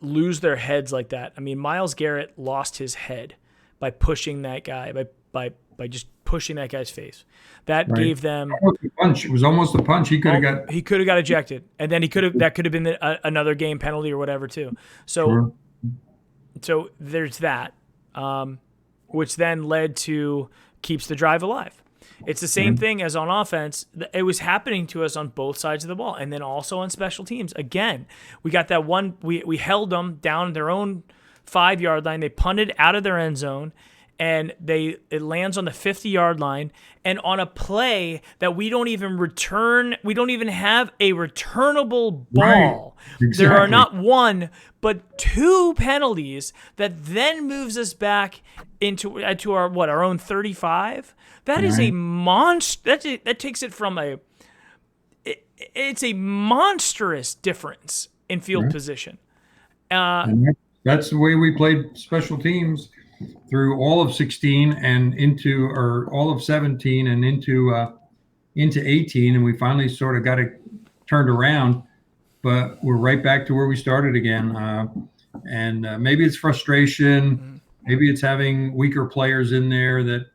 lose their heads like that. I mean, Myles Garrett lost his head by pushing that guy, by just pushing that guy's face. That
Right.
gave them.
Almost a punch. It was almost a punch. He could have got.
He could have got ejected, and then that could have been another game penalty or whatever too.
Sure.
So there's that, which then led to keeps the drive alive. It's the same thing as on offense. It was happening to us on both sides of the ball, and then also on special teams. Again, we got that one. We held them down their own 5-yard line. They punted out of their end zone, and it lands on the 50-yard line. And on a play that we don't even return, we don't even have a returnable ball.
Right.
There are
Exactly.
not one, but 2 penalties that then moves us back into our own 35. That is a
Right.
monster. That takes it from it's a monstrous difference in field
Right.
position.
And that's the way we played special teams through all of 16 and or all of 17 and into 18, and we finally sort of got it turned around. But we're right back to where we started again. And maybe it's frustration, maybe it's having weaker players in there that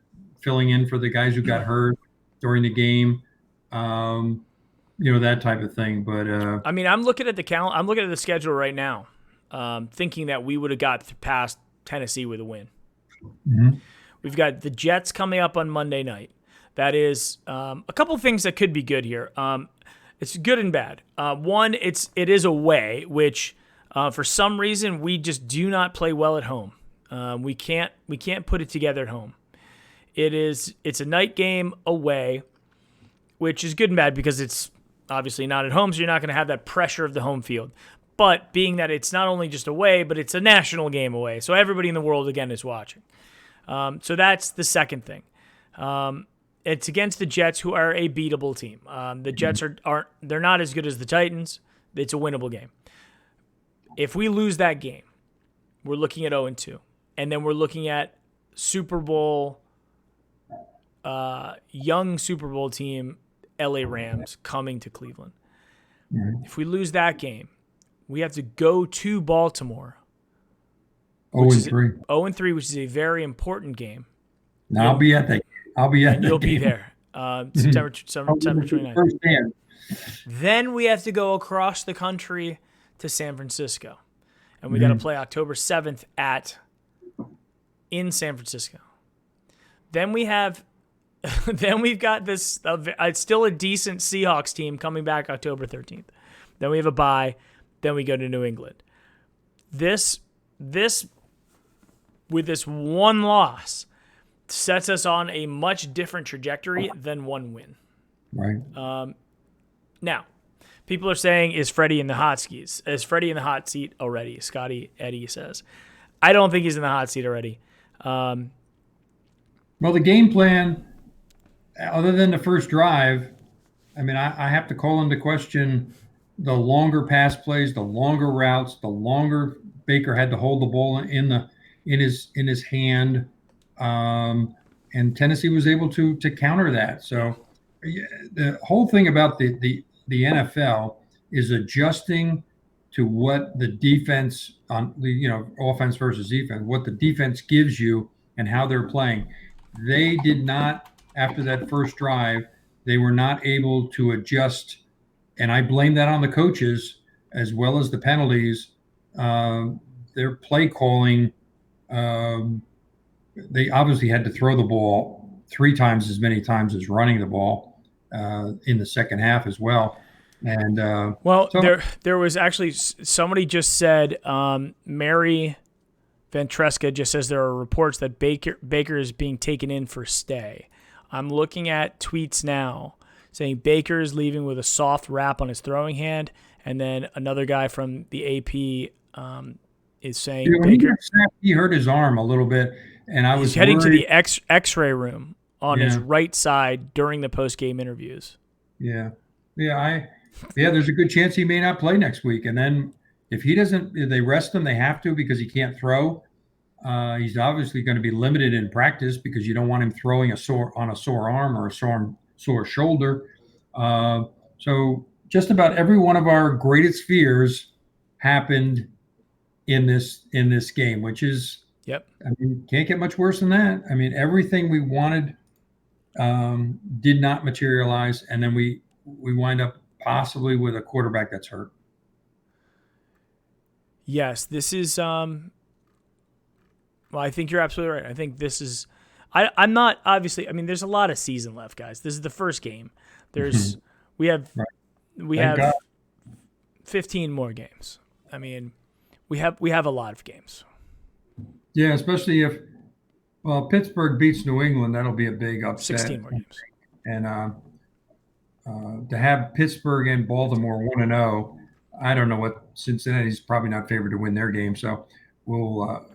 filling in for the guys who got hurt during the game. That type of thing. But
I mean, I'm looking at I'm looking at the schedule right now, thinking that we would have got past Tennessee with a win.
mhm.
We've got the Jets coming up on Monday night. That is a couple of things that could be good here. It's good and bad. One, it is away, which for some reason we just do not play well at home. We can't put it together at home. It's a night game away, which is good and bad because it's obviously not at home, so you're not going to have that pressure of the home field. But being that it's not only just away, but it's a national game away, so everybody in the world again is watching. So that's the second thing. It's against the Jets, who are a beatable team. The Jets they're not as good as the Titans. It's a winnable game. If we lose that game, we're looking at 0-2, and then we're looking at Super Bowl, young Super Bowl team, LA Rams coming to Cleveland.
Right.
If we lose that game, We have to go to Baltimore.
0-3.
0-3, which is a very important game.
Now I'll be at that. I'll be at
And
that
you'll
game.
be there. September 29th.
Firsthand.
Then we have to go across the country to San Francisco. And we got to play October 7th in San Francisco. Then we've got this, it's still a decent Seahawks team coming back October 13th. Then we have a bye. Then we go to New England. This with this one loss sets us on a much different trajectory than one win.
Right.
Now, people are saying, is Freddie in the hot skis? Is Freddie in the hot seat already? Scotty Eddie says. I don't think he's in the hot seat already.
Well, the game plan, other than the first drive, I mean, I have to call into question the longer pass plays, the longer routes, the longer Baker had to hold the ball in his hand, and Tennessee was able to counter that. So the whole thing about the NFL is adjusting to what the defense on offense versus defense, what the defense gives you and how they're playing. They did not, after that first drive, they were not able to adjust. And I blame that on the coaches as well as the penalties. Their play calling, they obviously had to throw the ball 3 times as many times as running the ball in the second half as well. And
there was actually somebody just said, Mary Ventresca just says there are reports that Baker is being taken in for stay. I'm looking at tweets now saying Baker is leaving with a soft wrap on his throwing hand, and then another guy from the AP is saying Baker
he hurt his arm a little bit, and I was
heading
worried.
to the X-ray room on his right side during the post-game interviews.
Yeah, there's a good chance he may not play next week, and then if they rest him, they have to because he can't throw. He's obviously going to be limited in practice because you don't want him throwing on a sore arm or a sore shoulder. So just about every one of our greatest fears happened in this game, which is,
yep.
I mean, can't get much worse than that. I mean, everything we wanted did not materialize, and then we wind up possibly with a quarterback that's hurt.
Yes, this is well, I think you're absolutely right. I think this is I'm not obviously, I mean, there's a lot of season left, guys. This is the first game. We have 15 more games. I mean, we have a lot of games.
Yeah, especially if Pittsburgh beats New England, that'll be a big upset.
16 more games.
And to have Pittsburgh and Baltimore 1-0, I don't know what Cincinnati's probably not favored to win their game, so we'll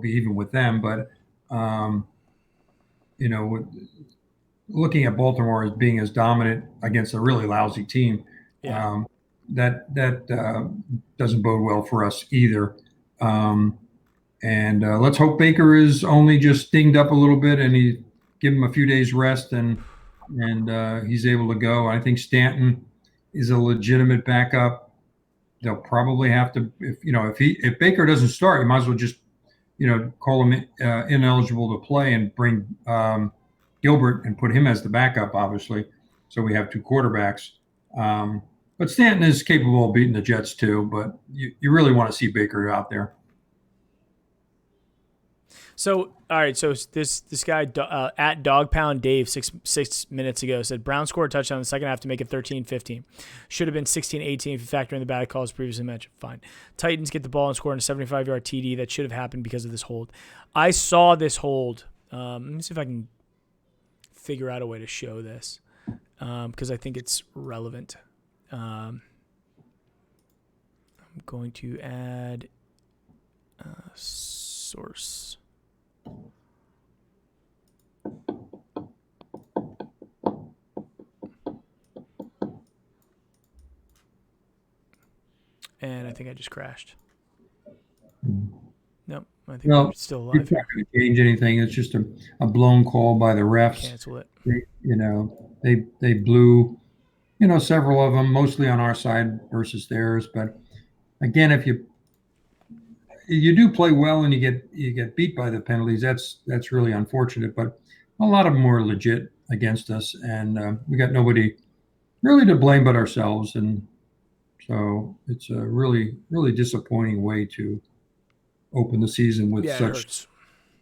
be even with them. But looking at Baltimore as being as dominant against a really lousy team, that doesn't bode well for us either. And let's hope Baker is only just dinged up a little bit, and he give him a few days rest, and he's able to go. I think Stanton is a legitimate backup. They'll probably have to, if Baker doesn't start, you might as well just, call him ineligible to play and bring Gilbert and put him as the backup, obviously. So we have 2 quarterbacks. But Stanton is capable of beating the Jets too. But you really want to see Baker out there.
So, all right. So this guy at Dog Pound Dave 6 minutes ago said Brown scored a touchdown in the second half to make it 13-15. Should have been 16-18 if you factor in the bad calls previously mentioned. Fine. Titans get the ball and score on a 75-yard TD that should have happened because of this hold. I saw this hold. Let me see if I can figure out a way to show this because I think it's relevant. I'm going to add source. And I think I just crashed. Nope, I think I'm still alive.
It's not going to change anything. It's just a blown call by the refs.
Cancel it.
They blew, several of them, mostly on our side versus theirs. But again, if you do play well and you get beat by the penalties, that's really unfortunate. But a lot of them were legit against us, and we got nobody really to blame but ourselves. And so it's a really disappointing way to open the season with
Yeah, it
such
hurts.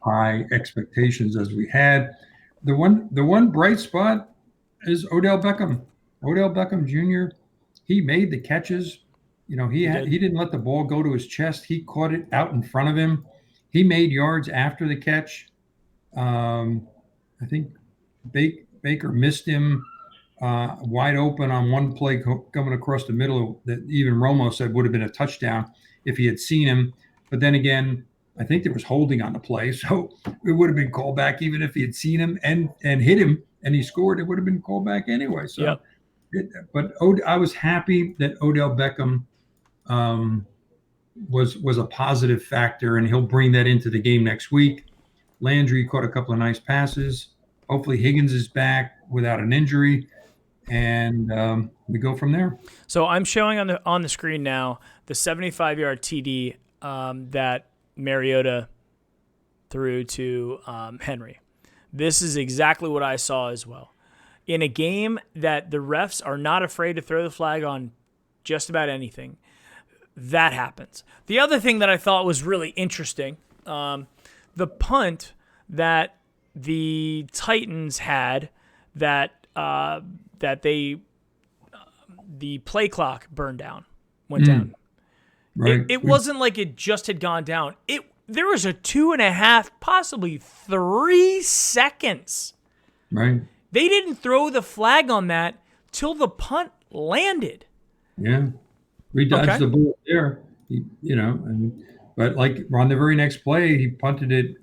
high expectations as we had. The one bright spot is Odell Beckham. Odell Beckham Jr. He made the catches.
He did.
He didn't let the ball go to his chest. He caught it out in front of him. He made yards after the catch. I think Baker missed him wide open on one play coming across the middle that even Romo said would have been a touchdown if he had seen him. But then again, I think there was holding on the play, so it would have been called back even if he had seen him and hit him and he scored. It would have been called back anyway. So,
Yep.
I was happy that Odell Beckham um, was a positive factor, and he'll bring that into the game next week. Landry caught a couple of nice passes. Hopefully, Higgins is back without an injury, and we go from there.
So I'm showing on the screen now the 75-yard TD that Mariota threw to Henry. This is exactly what I saw as well. In a game that the refs are not afraid to throw the flag on just about anything, that happens. The other thing that I thought was really interesting, the punt that the Titans had that the play clock went down.
Right.
It wasn't like it just had gone down. There was a 2.5, possibly 3 seconds.
Right.
They didn't throw the flag on that till the punt landed.
Yeah. We dodged the bullet there. But like on the very next play, he punted it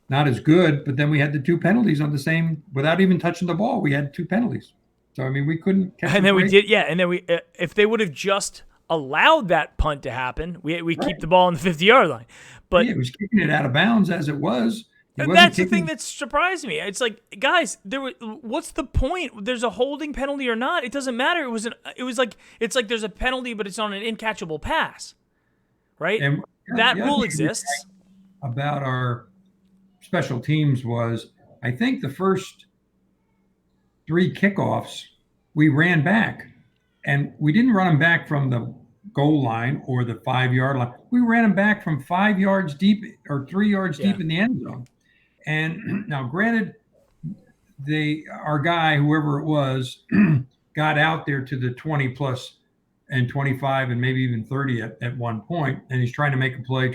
not as good, but then we had the two penalties on the same without even touching the ball. We had two penalties. So I mean, we couldn't catch.
And then we did, yeah. And then if they would have just allowed that punt to happen, we keep the ball on the 50-yard line. But
yeah, he was kicking it out of bounds as it was.
That's the thing that surprised me. It's like, guys, what's the point? There's a holding penalty or not? It doesn't matter. It's like there's a penalty, but it's on an incatchable pass, right?
And
that rule exists.
About our special teams was, I think the first 3 kickoffs we ran back, and we didn't run them back from the goal line or the 5-yard line. We ran them back from 5 yards deep or 3 yards deep in the end zone. And now, granted, our guy, whoever it was, got out there to the 20 plus and 25 and maybe even 30 at one point, and he's trying to make a play,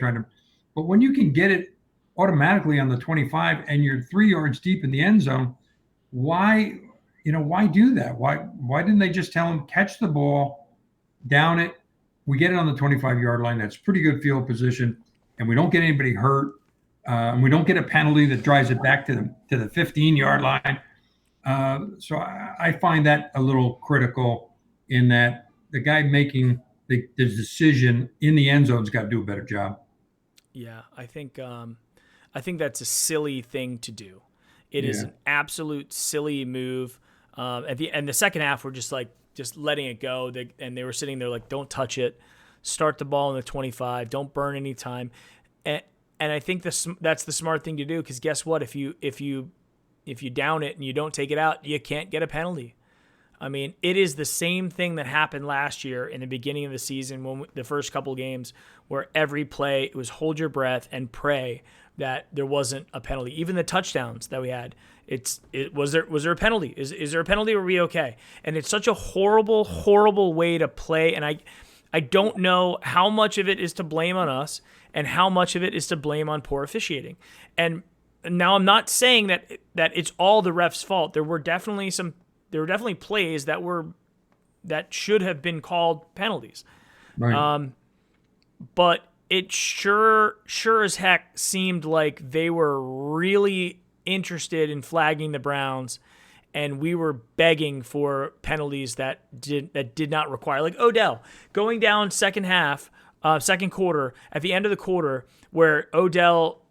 but when you can get it automatically on the 25 and you're 3 yards deep in the end zone, why do that? Why didn't they just tell him, catch the ball, down it, we get it on the 25-yard line, that's pretty good field position, and we don't get anybody hurt. And we don't get a penalty that drives it back to the 15-yard line. So I find that a little critical in that the guy making the decision in the end zone's got to do a better job.
Yeah, I think that's a silly thing to do. It is an absolute silly move. At the second half, we're just letting it go. And they were sitting there like, don't touch it. Start the ball in the 25. Don't burn any time. And I think that's the smart thing to do, because guess what? If you down it and you don't take it out, you can't get a penalty. I mean, it is the same thing that happened last year in the beginning of the season the first couple games, where every play it was hold your breath and pray that there wasn't a penalty. Even the touchdowns that we had, was there a penalty? Is there a penalty, or are we okay? And it's such a horrible way to play. And I don't know how much of it is to blame on us and how much of it is to blame on poor officiating. And now I'm not saying that it's all the ref's fault. There were definitely plays that should have been called penalties.
Right.
But it sure as heck seemed like they were really interested in flagging the Browns, and we were begging for penalties that did not require, like Odell going down second quarter, at the end of the quarter, where Odell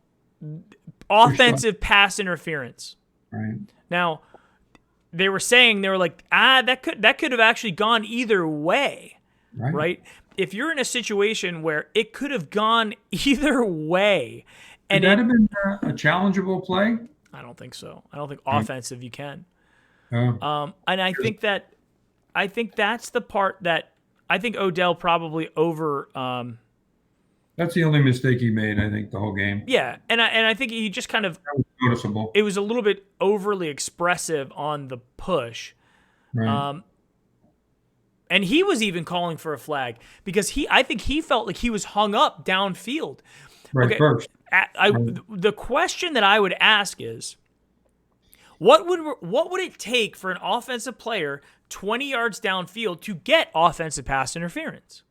offensive pass interference.
Right.
Now, they were like, that could have actually gone either way, right? if you're in a situation where it could have gone either way,
Could
and
that have been a challengeable play?
I don't think so. I don't think
Right.
offensive you can.
Oh,
And I think that's the part that I think Odell probably over.
that's the only mistake he made, I think, the whole game.
Yeah, and I think he just kind of
That was noticeable.
it was a little bit overly expressive on the push.
Right.
And he was even calling for a flag because I think he felt like he was hung up downfield.
Right
Okay,
first. Right.
the question that I would ask is, what would it take for an offensive player 20 yards downfield to get offensive pass interference?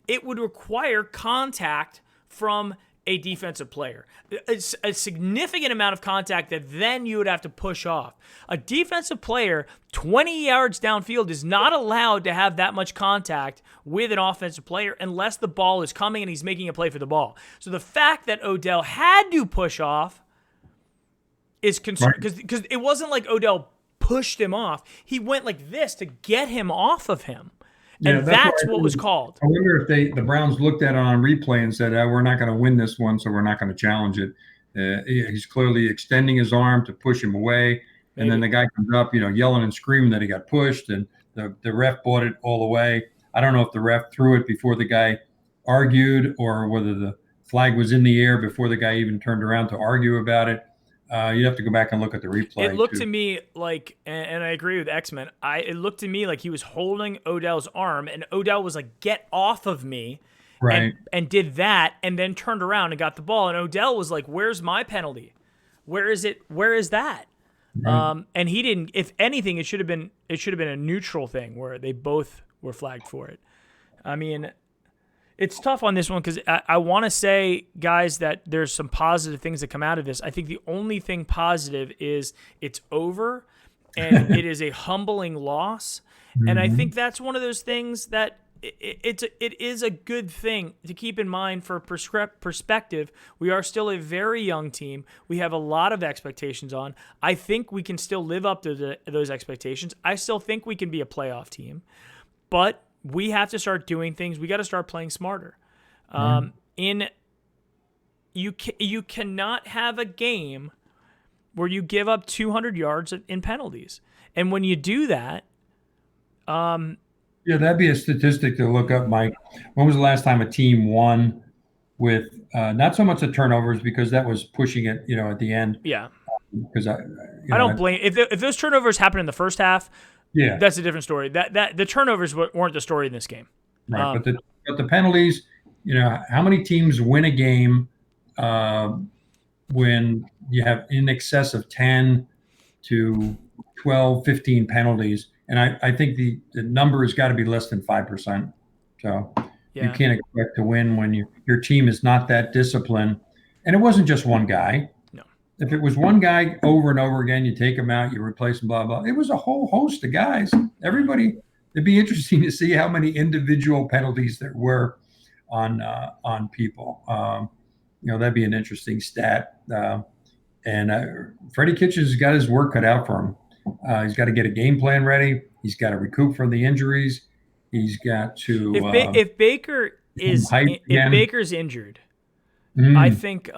It would require contact from a defensive player. It's a significant amount of contact that then you would have to push off. A defensive player 20 yards downfield is not allowed to have that much contact with an offensive player unless the ball is coming and he's making a play for the ball. So the fact that Odell had to push off is concerned because it wasn't like Odell pushed him off. He went like this to get him off of him.
Yeah,
And
that's
that's
why
what was called.
I wonder if the Browns looked at it on replay and said, "We're not going to win this one, so we're not going to challenge it." He's clearly extending his arm to push him away, and then the guy comes up, yelling and screaming that he got pushed, and the ref bought it all the way. I don't know if the ref threw it before the guy argued, or whether the flag was in the air before the guy even turned around to argue about it. You'd have to go back and look at the replay.
It looked to me like, and I agree with X-Men, it looked to me like he was holding Odell's arm, and Odell was like, "Get off of me,"
right,
and did that, and then turned around and got the ball, and Odell was like, "Where's my penalty? Where is it? Where is that?"
right.
And he didn't. If anything, it should have been a neutral thing where they both were flagged for it. I mean, it's tough on this one because I want to say, guys, that there's some positive things that come out of this. I think the only thing positive is it's over, and it is a humbling loss. And I think that's one of those things that it is a good thing to keep in mind for perspective. We are still a very young team. We have a lot of expectations on. I think we can still live up to those expectations. I still think we can be a playoff team, but we have to start doing things. We got to start playing smarter. You cannot have a game where you give up 200 yards in penalties, and when you do that,
Yeah, that'd be a statistic to look up, Mike. When was the last time a team won with not so much the turnovers, because that was pushing it, at the end.
yeah,
Because
I don't blame if those turnovers happen in the first half.
Yeah,
That's a different story. That the turnovers weren't the story in this game.
right. But the penalties, how many teams win a game when you have in excess of 10 to 12, 15 penalties? And I think the number has got to be less than 5%. So you can't expect to win when your team is not that disciplined. And it wasn't just one guy.
No.
If it was one guy over and over again, you take him out, you replace him, blah, blah. It was a whole host of guys. Everybody, it'd be interesting to see how many individual penalties there were on people. That'd be an interesting stat. And Freddie Kitchens has got his work cut out for him. He's got to get a game plan ready. He's got to recoup from the injuries. He's got to.
If Baker's injured, I think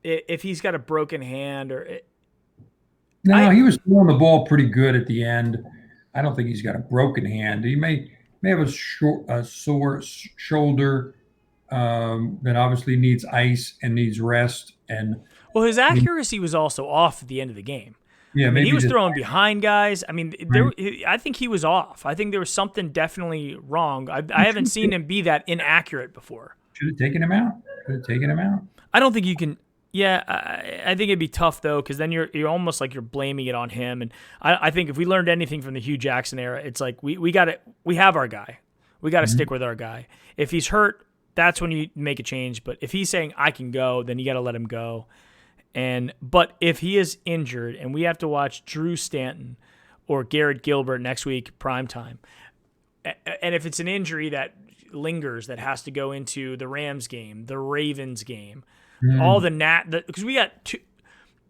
if he's got a broken hand
he was throwing the ball pretty good at the end. I don't think he's got a broken hand. He may have a sore shoulder that obviously needs ice and needs rest. And
his accuracy was also off at the end of the game.
Yeah,
maybe he was throwing behind guys. I mean, I think he was off. I think there was something definitely wrong. I haven't seen him be that inaccurate before.
Should have taken him out.
I don't think you can. Yeah, I think it'd be tough though, because then you're almost like you're blaming it on him. And I think if we learned anything from the Hugh Jackson era, it's like we have our guy. We got to stick with our guy. If he's hurt, that's when you make a change. But if he's saying I can go, then you got to let him go. But if he is injured and we have to watch Drew Stanton or Garrett Gilbert next week, primetime, and if it's an injury that lingers that has to go into the Rams game, the Ravens game, all because we got two,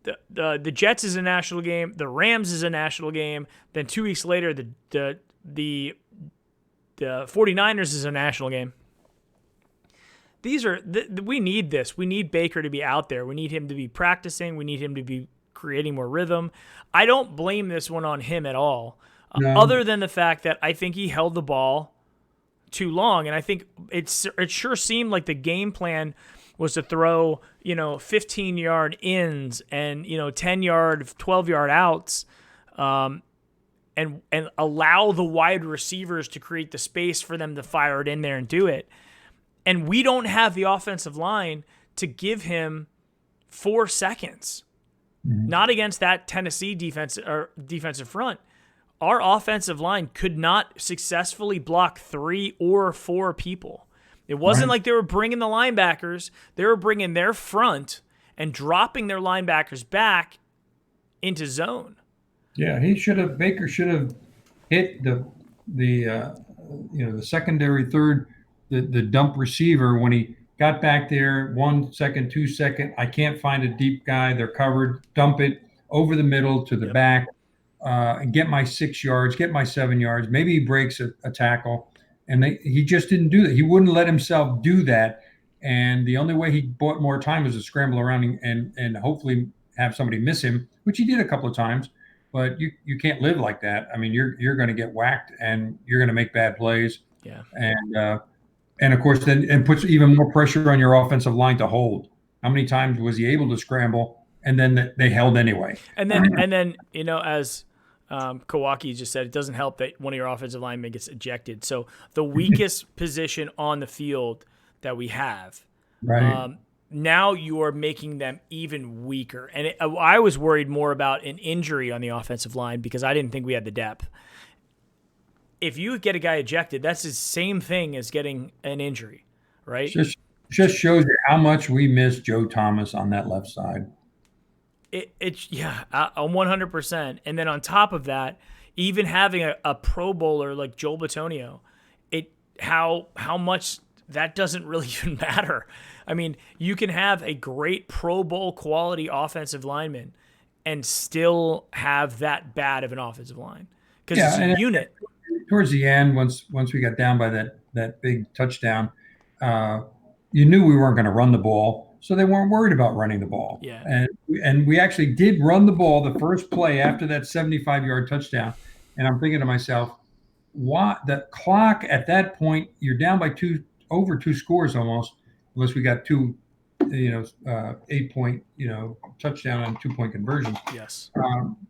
the Jets is a national game, the Rams is a national game, then 2 weeks later the the 49ers is a national game. These are we need this. We need Baker to be out there. We need him to be practicing. We need him to be creating more rhythm. I don't blame this one on him at all,
No.
other than the fact that I think he held the ball too long, and I think it sure seemed like the game plan was to throw 15-yard ins and 10-yard, 12-yard outs, and allow the wide receivers to create the space for them to fire it in there and do it. And we don't have the offensive line to give him 4 seconds. Not against that Tennessee defensive front. Our offensive line could not successfully block 3 or 4 people. It wasn't like they were bringing the linebackers. They were bringing their front and dropping their linebackers back into zone.
Yeah, Baker should have hit the secondary third, the dump receiver when he got back there, 1 second, 2 second. I can't find a deep guy. They're covered. Dump it over the middle to the back, and get my 6 yards, get my 7 yards. Maybe he breaks a tackle, and he just didn't do that. He wouldn't let himself do that, and the only way he bought more time was to scramble around and hopefully have somebody miss him, which he did a couple of times. But you can't live like that. I mean, you're going to get whacked, and you're going to make bad plays.
Yeah.
And of course, then puts even more pressure on your offensive line to hold. How many times was he able to scramble, and then they held anyway?
And then as Kawaki just said, it doesn't help that one of your offensive linemen gets ejected. So the weakest position on the field that we have,
Right.
Now you are making them even weaker. And I was worried more about an injury on the offensive line because I didn't think we had the depth. If you get a guy ejected, that's the same thing as getting an injury, right?
Just shows you how much we miss Joe Thomas on that left side.
It's 100%. And then on top of that, even having a Pro Bowler like Joel Bitonio, how much that doesn't really even matter. I mean, you can have a great Pro Bowl quality offensive lineman and still have that bad of an offensive line because it's a unit.
Towards the end, once we got down by that big touchdown, you knew we weren't going to run the ball, so they weren't worried about running the ball.
Yeah.
And we actually did run the ball the first play after that 75-yard touchdown. And I'm thinking to myself, what the clock at that point, you're down by over 2 scores almost, unless we got 2, 8-point, touchdown on 2-point conversions.
Yes.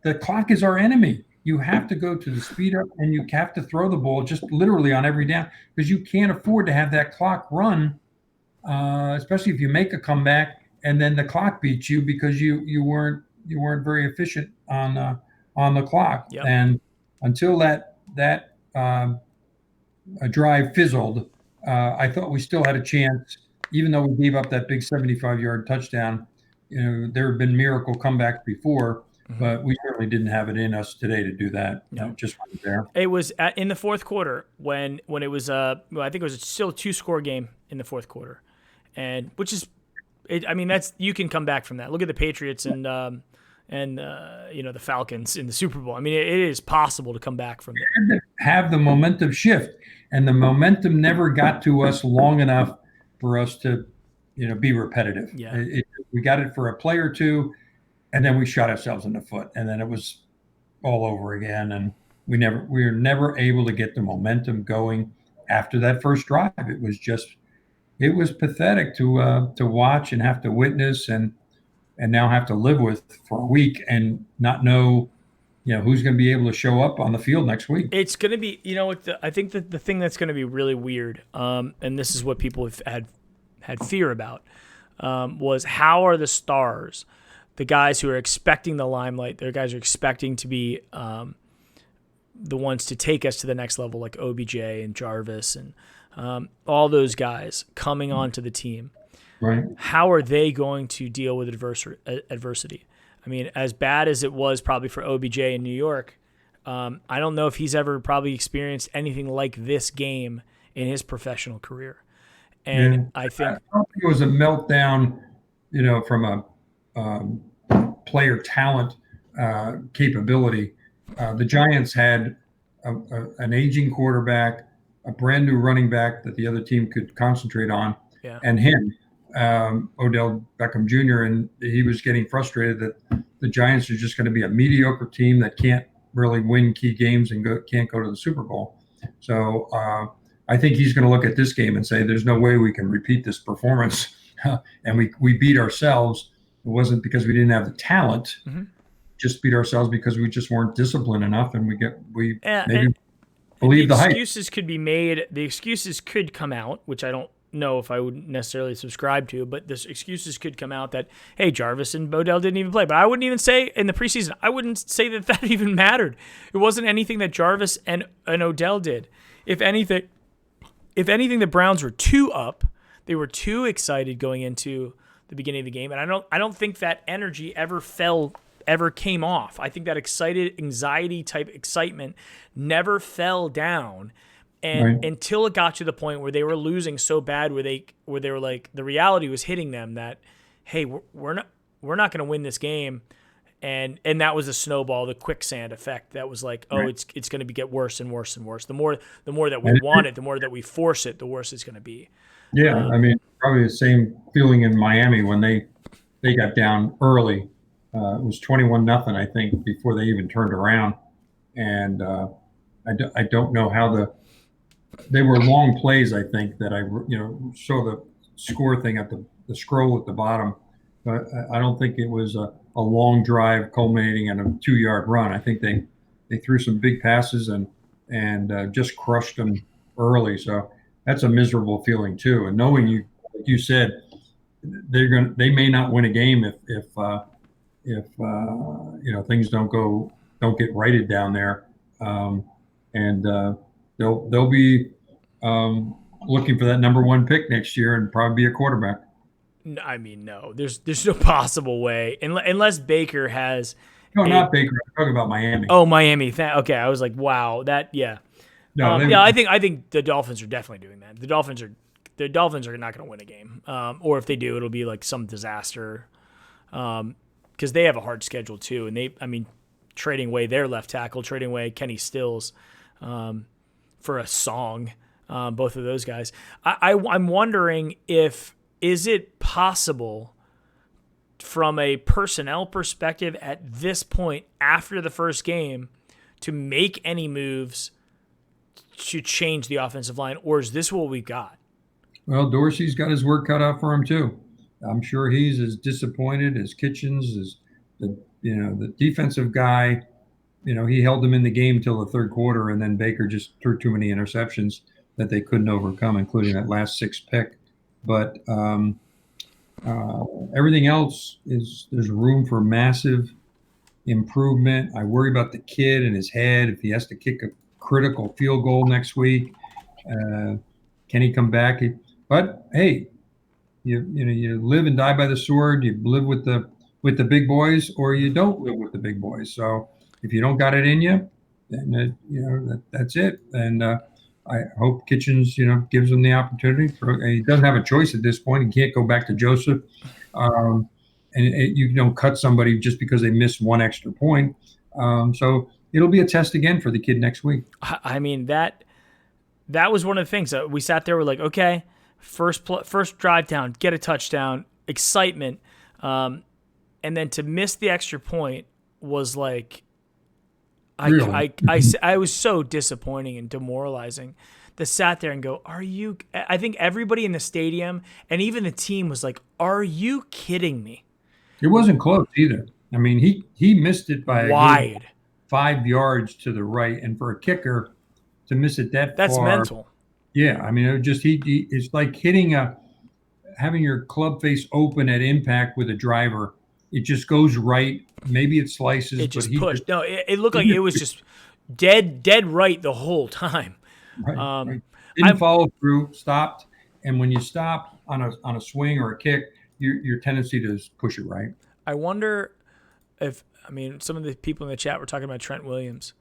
The clock is our enemy. You have to go to the speed up, and you have to throw the ball just literally on every down because you can't afford to have that clock run, especially if you make a comeback and then the clock beats you because you weren't very efficient on the clock.
Yep.
And until that drive fizzled, I thought we still had a chance, even though we gave up that big 75-yard touchdown. There have been miracle comebacks before. But we certainly didn't have it in us today to do that.
No.
It just wasn't there.
It was in the fourth quarter when it was I think it was still a 2-score game in the fourth quarter, and that's you can come back from that. Look at the Patriots and the Falcons in the Super Bowl. I mean, it is possible to come back from that.
We had to have the momentum shift, and the momentum never got to us long enough for us to, be repetitive.
Yeah.
We got it for a play or two. And then we shot ourselves in the foot, and then it was all over again. And we were never able to get the momentum going after that first drive. It was pathetic to watch and have to witness and now have to live with for a week and not know, who's going to be able to show up on the field next week.
It's going to be, I think that the thing that's going to be really weird, and this is what people have had fear about, was how are the stars, the guys who are expecting the limelight, the guys who are expecting to be the ones to take us to the next level, like OBJ and Jarvis and all those guys coming onto the team.
Right.
How are they going to deal with adversity? I mean, as bad as it was probably for OBJ in New York, I don't know if he's ever probably experienced anything like this game in his professional career. And I don't
think it was a meltdown, from a player talent capability. The Giants had an aging quarterback, a brand new running back that the other team could concentrate on,
Yeah.
and him, Odell Beckham Jr., and he was getting frustrated that the Giants are just going to be a mediocre team that can't really win key games and can't go to the Super Bowl. So I think he's going to look at this game and say, "There's no way we can repeat this performance," and we beat ourselves. It wasn't because we didn't have the talent.
Mm-hmm.
Just beat ourselves because we just weren't disciplined enough, and we maybe
And
believe the hype.
excuses could be made. The excuses could come out, which I don't know if I would necessarily subscribe to, but the excuses could come out that, hey, Jarvis and Odell didn't even play. But I wouldn't even say in the preseason, I wouldn't say that even mattered. It wasn't anything that Jarvis and Odell did. If anything, the Browns were too up. They were too excited going into the beginning of the game, and I don't think that energy ever came off. I think that excited, anxiety type excitement never fell down, and until it got to the point where they were losing so bad, where they were like, the reality was hitting them that, hey, we're not going to win this game, and that was a snowball, the quicksand effect. That was like, it's going to get worse and worse and worse. The more that we want it, the more that we force it, the worse it's going to be.
Yeah, I mean, probably the same feeling in Miami when they got down early. It was 21-0, I think, before they even turned around. And I don't know how they were long plays, I think, that I saw the score thing at the scroll at the bottom. But I don't think it was a long drive culminating in a 2-yard run. I think they threw some big passes and just crushed them early. So that's a miserable feeling too. And knowing like you said, they may not win a game if things don't get righted down there, and they'll be looking for that number 1 pick next year and probably be a quarterback.
I mean, no, there's no possible way unless Baker has.
No, not Baker. I'm talking about Miami.
Oh, Miami. Okay, I was like, wow, yeah.
No,
I think the Dolphins are definitely doing that. The Dolphins are not going to win a game, or if they do, it'll be like some disaster. Because they have a hard schedule too, and trading away their left tackle, trading away Kenny Stills for a song, both of those guys. I'm wondering is it possible from a personnel perspective at this point after the first game to make any moves to change the offensive line, or is this what we've got?
Well, Dorsey's got his work cut out for him too. I'm sure he's as disappointed as Kitchens, as the defensive guy. He held them in the game till the third quarter, and then Baker just threw too many interceptions that they couldn't overcome, including that last 6th pick. But everything else there's room for massive improvement. I worry about the kid and his head. If he has to kick a critical field goal next week, can he come back? But hey, you live and die by the sword. You live with the big boys, or you don't live with the big boys. So if you don't got it in you, then that's it. And I hope Kitchens gives him the opportunity. He doesn't have a choice at this point. He can't go back to Joseph, and you don't cut somebody just because they missed 1 extra point. So it'll be a test again for the kid next week.
I mean, that was one of the things that we sat there. We're like, okay, first drive down, get a touchdown, excitement, and then to miss the extra point was like, I was so disappointing and demoralizing. To sat there and go, are you? I think everybody in the stadium and even the team was like, are you kidding me?
It wasn't close either. I mean, he missed it by
wide,
5 yards to the right, and for a kicker to miss it
that's
far,
mental.
Yeah, I mean, it just it's like having your club face open at impact with a driver. It just goes right. Maybe it slices.
It just pushed. No, it looked like it was just dead right the whole time.
Right. Didn't follow through. Stopped, and when you stop on a swing or a kick, your tendency to push it right.
I wonder if some of the people in the chat were talking about Trent Williams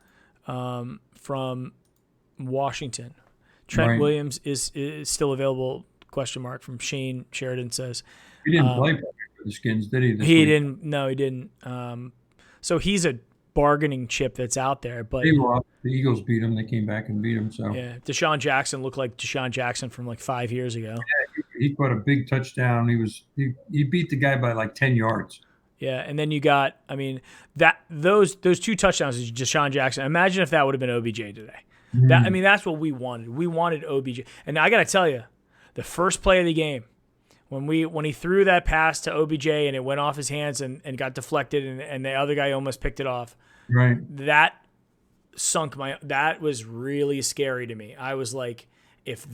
from Washington. Trent Williams is still available? ? From Shane Sheridan says
he didn't play for the Skins, did he?
He didn't. No, he didn't. So he's a bargaining chip that's out there. But
They lost. The Eagles beat them. They came back and beat them. So
yeah, Deshaun Jackson looked like Deshaun Jackson from like 5 years ago.
he caught a big touchdown. He beat the guy by like 10 yards.
Yeah, and then you got, I mean, those 2 touchdowns is Deshaun Jackson. Imagine if that would have been OBJ today. That, I mean, that's what we wanted. We wanted OBJ. And I got to tell you, the first play of the game, when he threw that pass to OBJ and it went off his hands and got deflected and the other guy almost picked it off.
Right.
That that was really scary to me. I was like, if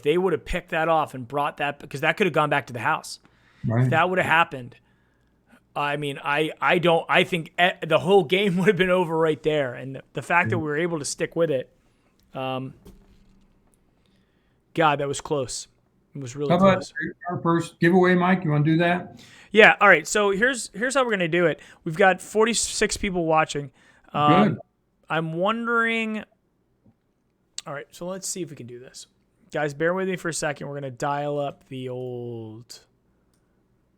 they would have picked that off and brought that, because that could have gone back to the house.
Right.
If that would have happened, I mean, I think the whole game would have been over right there. And the fact that we were able to stick with it, God, that was close. It was really close.
Our first giveaway, Mike? You want to do that?
Yeah. All right. So here's how we're gonna do it. We've got 46 people watching.
Good.
I'm wondering. All right. So let's see if we can do this, guys. Bear with me for a second. We're gonna dial up the old.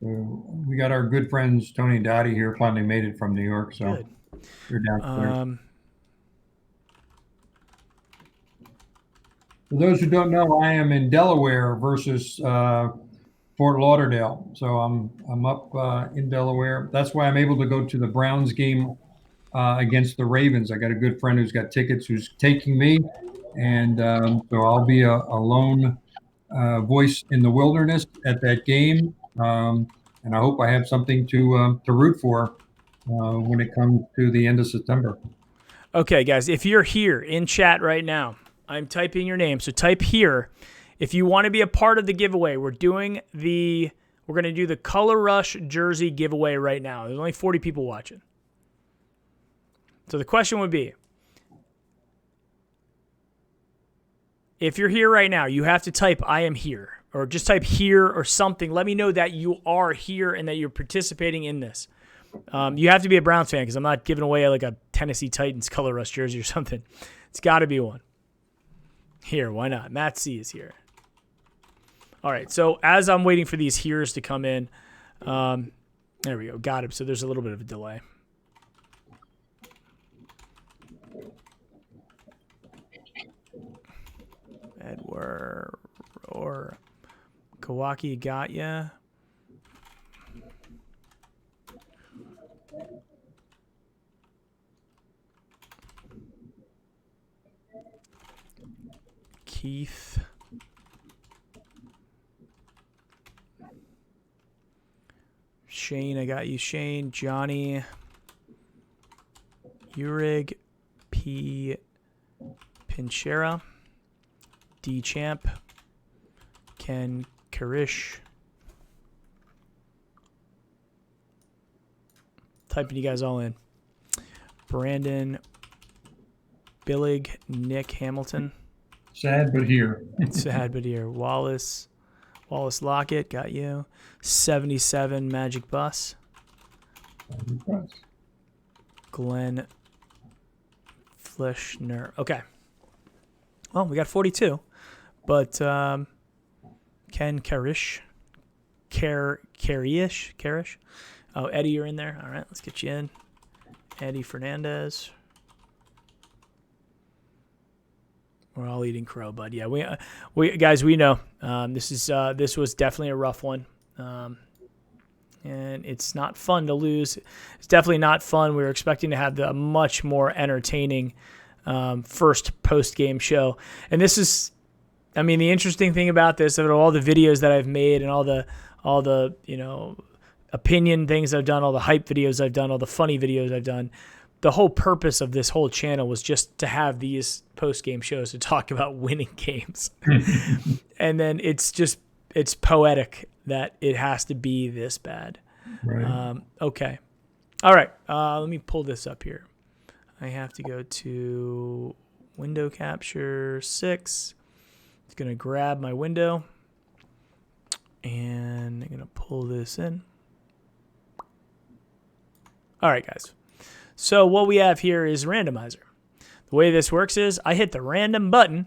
We got our good friends Tony and Dottie here. Finally made it from New York, so
Good.
they're downstairs. For those who don't know, I am in Delaware versus Fort Lauderdale. So I'm up in Delaware. That's why I'm able to go to the Browns game against the Ravens. I got a good friend who's got tickets who's taking me, and so I'll be a lone voice in the wilderness at that game. And I hope I have something to root for when it comes to the end of September.
Okay, guys, if you're here in chat right now, I'm typing your name. So type here. If you want to be a part of the giveaway, we're going to do the Color Rush jersey giveaway right now. There's only 40 people watching. So the question would be, if you're here right now, you have to type I am here, or just type here or something. Let me know that you are here and that you're participating in this. You have to be a Browns fan because I'm not giving away like a Tennessee Titans Color Rush jersey or something. It's got to be one. Here, why not? Matt C is here. All right, so as I'm waiting for these heres to come in, there we go. Got him. So there's a little bit of a delay. Edward or Kawaki got ya. Keith. Shane, I got you. Shane, Johnny, Urig, P. Pinchera, D. Champ, Ken Karish. Typing you guys all in. Brandon, Billig, Nick Hamilton.
Sad but here.
Sad but here. Wallace Lockett, got you. 77 Magic Bus. Glenn Fleshner. Okay. Well, we got 42. But Ken Karish. Karish. Oh, Eddie, you're in there. All right, let's get you in. Eddie Fernandez. We're all eating crow, bud. Yeah, we guys, we know this was definitely a rough one, and it's not fun to lose. It's definitely not fun. We were expecting to have a much more entertaining first post-game show, and this is, I mean, the interesting thing about this, of all the videos that I've made and all the opinion things I've done, all the hype videos I've done, all the funny videos I've done. The whole purpose of this whole channel was just to have these post-game shows to talk about winning games. And then it's poetic that it has to be this bad.
Right.
Okay. All right. Let me pull this up here. I have to go to window capture 6. It's going to grab my window. And I'm going to pull this in. All right, guys. So what we have here is randomizer. The way this works is I hit the random button,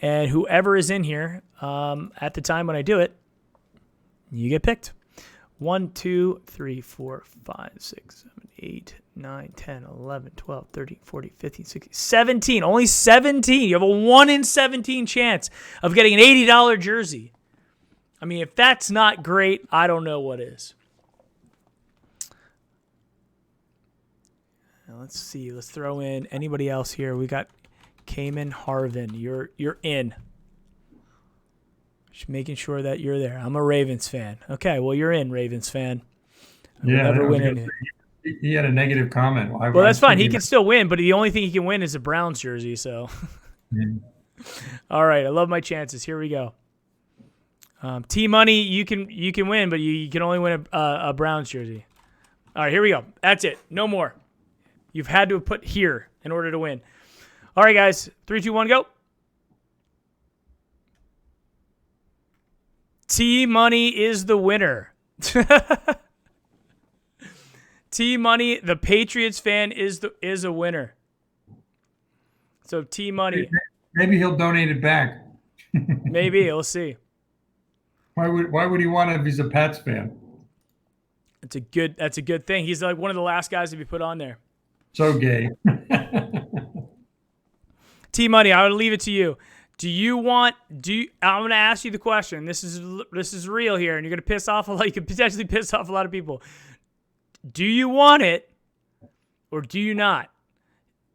and whoever is in here at the time when I do it, you get picked. 1, 2, 3, 4, 5, 6, 7, 8, 9, 10, 11, 12, 13, 14, 15, 16, 17. Only 17. You have a 1 in 17 chance of getting an $80 jersey. I mean, if that's not great, I don't know what is. Now, let's see. Let's throw in anybody else here. We got Cayman Harvin. You're in. Just making sure that you're there. I'm a Ravens fan. Okay, well, you're in, Ravens fan.
Yeah,
never win anything.
He had a negative comment.
Well, that's fine. He can still win, but the only thing he can win is a Browns jersey. So, all right, I love my chances. Here we go. T-Money, you can win, but you can only win a Browns jersey. All right, here we go. That's it. No more. You've had to put here in order to win. All right, guys. 3, 2, 1, go. T-Money is the winner. T-Money, the Patriots fan, is a winner. So T-Money.
Maybe he'll donate it back.
Maybe. We'll see.
Why would he want it if he's a Pats fan?
That's a good thing. He's like one of the last guys to be put on there.
So gay.
T-Money, I would leave it to you. I'm going to ask you the question. This is real here, and you're going to piss off you could potentially piss off a lot of people. Do you want it or do you not?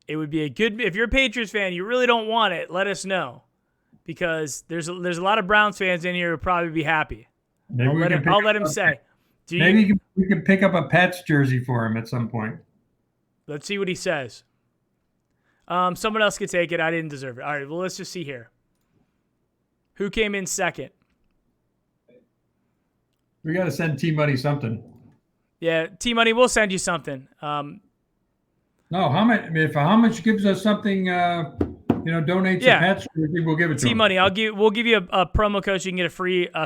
It would be if you're a Patriots fan, you really don't want it, let us know. Because there's a lot of Browns fans in here who would probably be happy. I'll let him say.
Maybe we can pick up a Pats jersey for him at some point.
Let's see what he says. Someone else could take it. I didn't deserve it. All right, well, let's just see here. Who came in second?
We got to send T-Money something.
Yeah, T-Money, we'll send you something.
No, how much? If how much gives us something, donates a Pats jersey, we'll give it to
T-Money, we'll give you a promo code so you can get a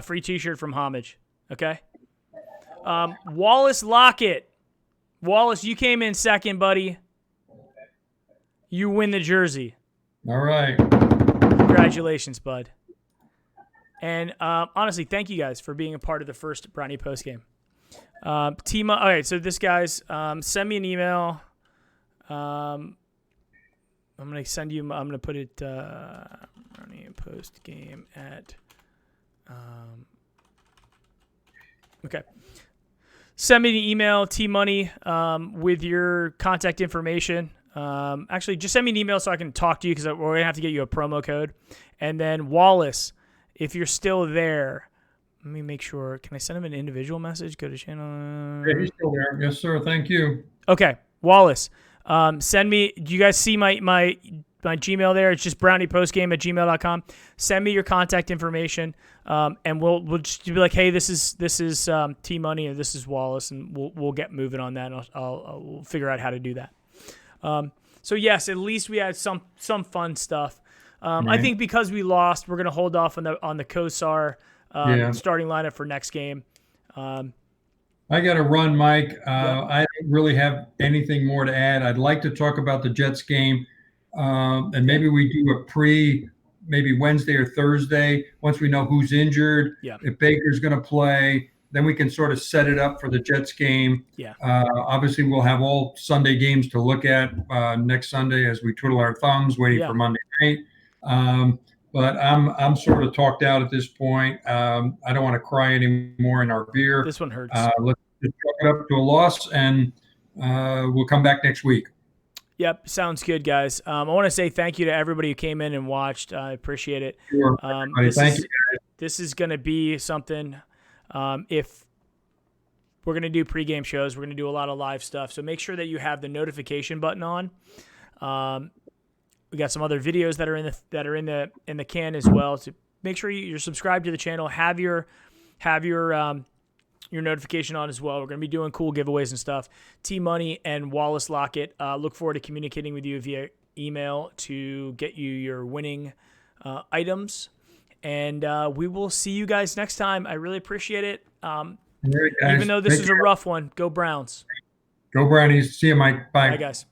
free T-shirt from Homage. Okay. Wallace Lockett. Wallace, you came in second, buddy. You win the jersey.
All right.
Congratulations, bud. And honestly, thank you guys for being a part of the first Brownie Postgame. All right, so this guy's send me an email. I'm gonna send you. I'm gonna put it Brownie Postgame at. Okay. Send me the email, T-Money, with your contact information. Actually, just send me an email so I can talk to you because we're going to have to get you a promo code. And then Wallace, if you're still there, let me make sure. Can I send him an individual message? Go to channel.
Yeah, he's still there. Yes, sir. Thank you.
Okay. Wallace, send me. Do you guys see my Gmail there? It's just browniepostgame@gmail.com. Send me your contact information, and we'll just be like, hey, this is T-Money and this is Wallace, and we'll get moving on that. And we'll figure out how to do that. So yes, at least we had some fun stuff. I think because we lost, we're gonna hold off on the Kosar starting lineup for next game.
I got to run, Mike. I don't really have anything more to add. I'd like to talk about the Jets game, and maybe we do a maybe Wednesday or Thursday once we know who's injured.
Yeah.
If Baker's going to play, then we can sort of set it up for the Jets game.
Yeah.
Obviously, we'll have all Sunday games to look at next Sunday as we twiddle our thumbs waiting for Monday night. But I'm sort of talked out at this point. I don't want to cry anymore in our beer.
This one hurts.
Let's just chalk it up to a loss, and we'll come back next week.
Yep, sounds good, guys. I want to say thank you to everybody who came in and watched. I appreciate it.
Sure. Thank you, guys.
This is going to be something. If we're going to do pregame shows, we're going to do a lot of live stuff. So make sure that you have the notification button on. We got some other videos that are in the can as well. So make sure you're subscribed to the channel. Have your notification on as well. We're going to be doing cool giveaways and stuff. T-Money and Wallace Lockett. Look forward to communicating with you via email to get you your winning items. And we will see you guys next time. I really appreciate it.
All right, guys.
Even though this is a rough one, go Browns.
Go Brownies. See you, Mike. Bye.
Bye, guys.